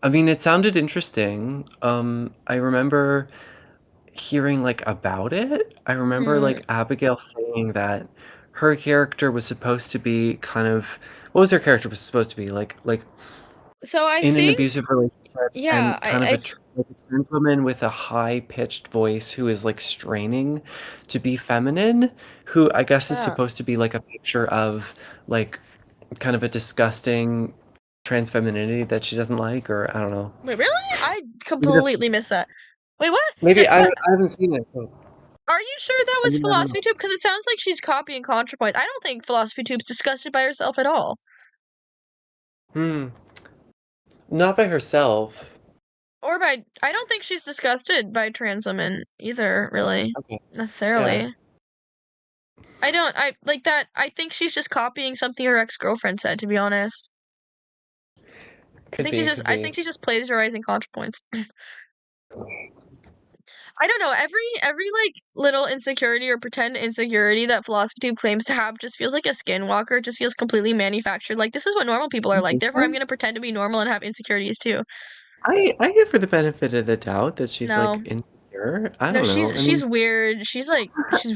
I mean, it sounded interesting. I remember hearing like about it. I remember Hmm. like Abigail saying that her character was supposed to be kind of what was her character was supposed to be like So I in an think, abusive relationship yeah, and kind of like a trans woman with a high pitched voice who is like straining to be feminine, who I guess is uh, supposed to be like a picture of like kind of a disgusting trans femininity that she doesn't like, or I don't know. wait, really? I Maybe that's completely missed that. Wait, what? maybe I What? I haven't seen it, so Are you sure that I was mean I don't Philosophy know. Tube? Because it sounds like she's copying ContraPoint. I don't think Philosophy Tube's disgusted by herself at all. Hmm. Not by herself. I don't think she's disgusted by trans women either, really, Okay. Yeah. necessarily. I don't, I like that. I think she's just copying something her ex-girlfriend said, to be honest. Could be, could I be. think she's just plagiarizing ContraPoints. I don't know. Every like little insecurity or pretend insecurity that Philosophy Tube claims to have just feels like a skinwalker. It just feels completely manufactured. Like this is what normal people are You like. think Therefore, I'm so? gonna pretend to be normal and have insecurities too. I give her the benefit of the doubt that she's like No, insecure. I no, don't know. I she's mean, weird. She's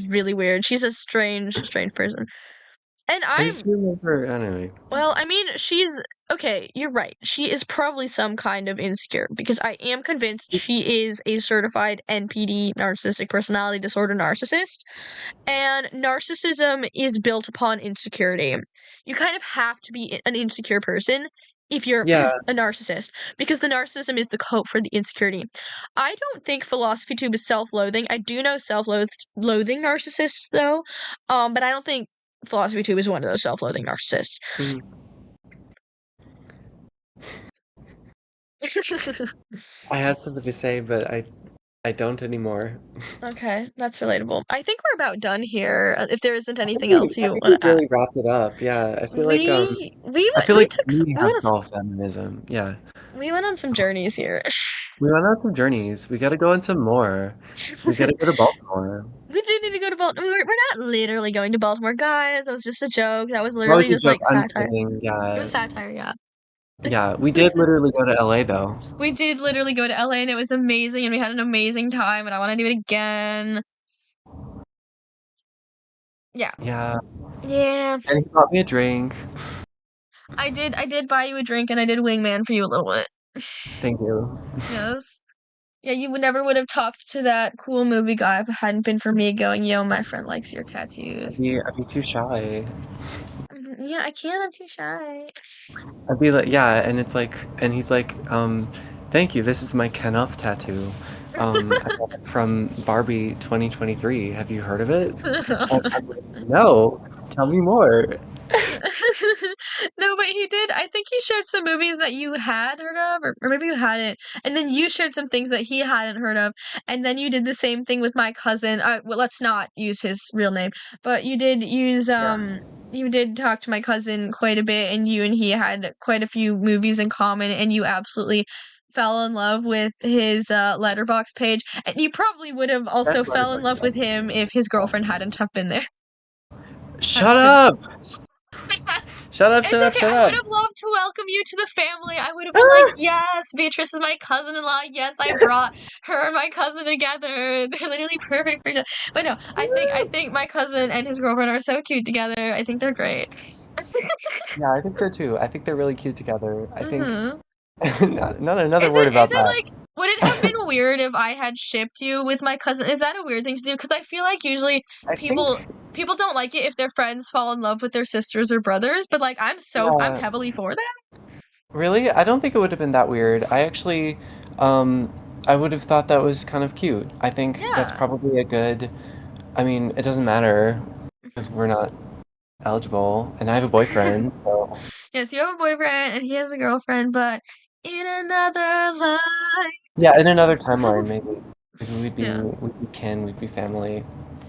really weird. She's a strange person. And I do remember anyway. well, I mean, she's okay. You're right. She is probably some kind of insecure because I am convinced she is a certified NPD, narcissistic personality disorder narcissist. And narcissism is built upon insecurity. You kind of have to be an insecure person if you're Yeah. a narcissist, because the narcissism is the cope for the insecurity. I don't think philosophy tube is self-loathing. I do know self-loathing narcissists though, but I don't think philosophy tube is one of those self-loathing narcissists. Mhm. I had something to say, but I don't anymore. Okay, that's relatable. I think we're about done here. If there isn't anything else I you think want we to add, really wrapped it up. Yeah, I feel we like took we we have went on solved feminism. Yeah, we went on some journeys here. we went on some journeys. We got to go on some more. We got to go to Baltimore. We do need to go to Baltimore. We're not literally going to Baltimore, guys. That was just a joke. That was That literally was a just joke. like I'm satire. kidding. It Yeah, was satire, yeah. yeah. We did literally go to LA though. We did literally go to LA and it was amazing and we had an amazing time and I want to do it again. Yeah. Yeah, Yeah. and he bought me a drink. I did buy you a drink and I did wingman for you a little bit. Thank you. Yes. Yeah, you would have talked to that cool movie guy if it hadn't been for me going, yo, my friend likes your tattoos. I'd be too shy. Yeah, I can't, I'm too shy. I'd be like, yeah, and it's like, and he's like, thank you. This is my Kenneth tattoo. I got it from Barbie 2023. Have you heard of it? I'm like, no. Tell me more. No, but he did. I think he shared some movies that you had heard of, or maybe you hadn't. And then you shared some things that he hadn't heard of. And then you did the same thing with my cousin. Well, let's not use his real name, but Yeah, you did talk to my cousin quite a bit, and you and he had quite a few movies in common, and you absolutely fell in love with his letterbox page. And you probably would have also that's fell in Letterboxd. love with him if his girlfriend hadn't have been there. I'm Shut just kidding. up! Shut up! It's Shut up! okay. Shut I would up! have loved to welcome you to the family. I would have been like, yes, Beatrice is my cousin-in-law. Yes, I brought her and my cousin together. They're literally perfect for each other. But no, I think my cousin and his girlfriend are so cute together. I think they're great. Yeah, I think so too. I think they're really cute together. I think Hmm. not another word Is about it that. like, would it have been weird if I had shipped you with my cousin? Is that a weird thing to do? Because I feel like usually I people think, people don't like it if their friends fall in love with their sisters or brothers, but like I'm yeah, heavily for that. really, I don't think it would have been that weird. Um, I would have thought that was kind of cute. I think that's Yeah. probably a good. I mean, it doesn't matter because we're not eligible, and I have a boyfriend. So Yes, you have a boyfriend and he has a girlfriend, but in another yeah, in another life. timeline, maybe Yeah. we'd be family.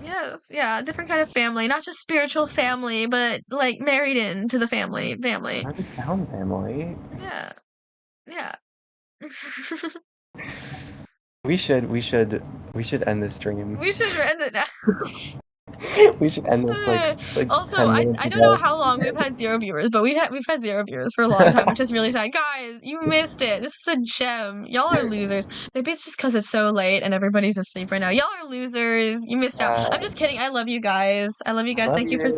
Yes, yeah, different kind of family, not just spiritual family, but like married into the family. We're the town family. Yeah, yeah. We should end this stream. We should end it now. We should end this like Also, 10 minutes I don't know ago. how long we've had 0 viewers, but we've had 0 viewers for a long time, which is really sad. Guys, you missed it. This is a gem. Y'all are losers. Maybe it's just because it's so late and everybody's asleep right now. Y'all are losers. You missed out. I'm Yeah, just kidding. I love you guys. I love you I guys. love Thank you for you.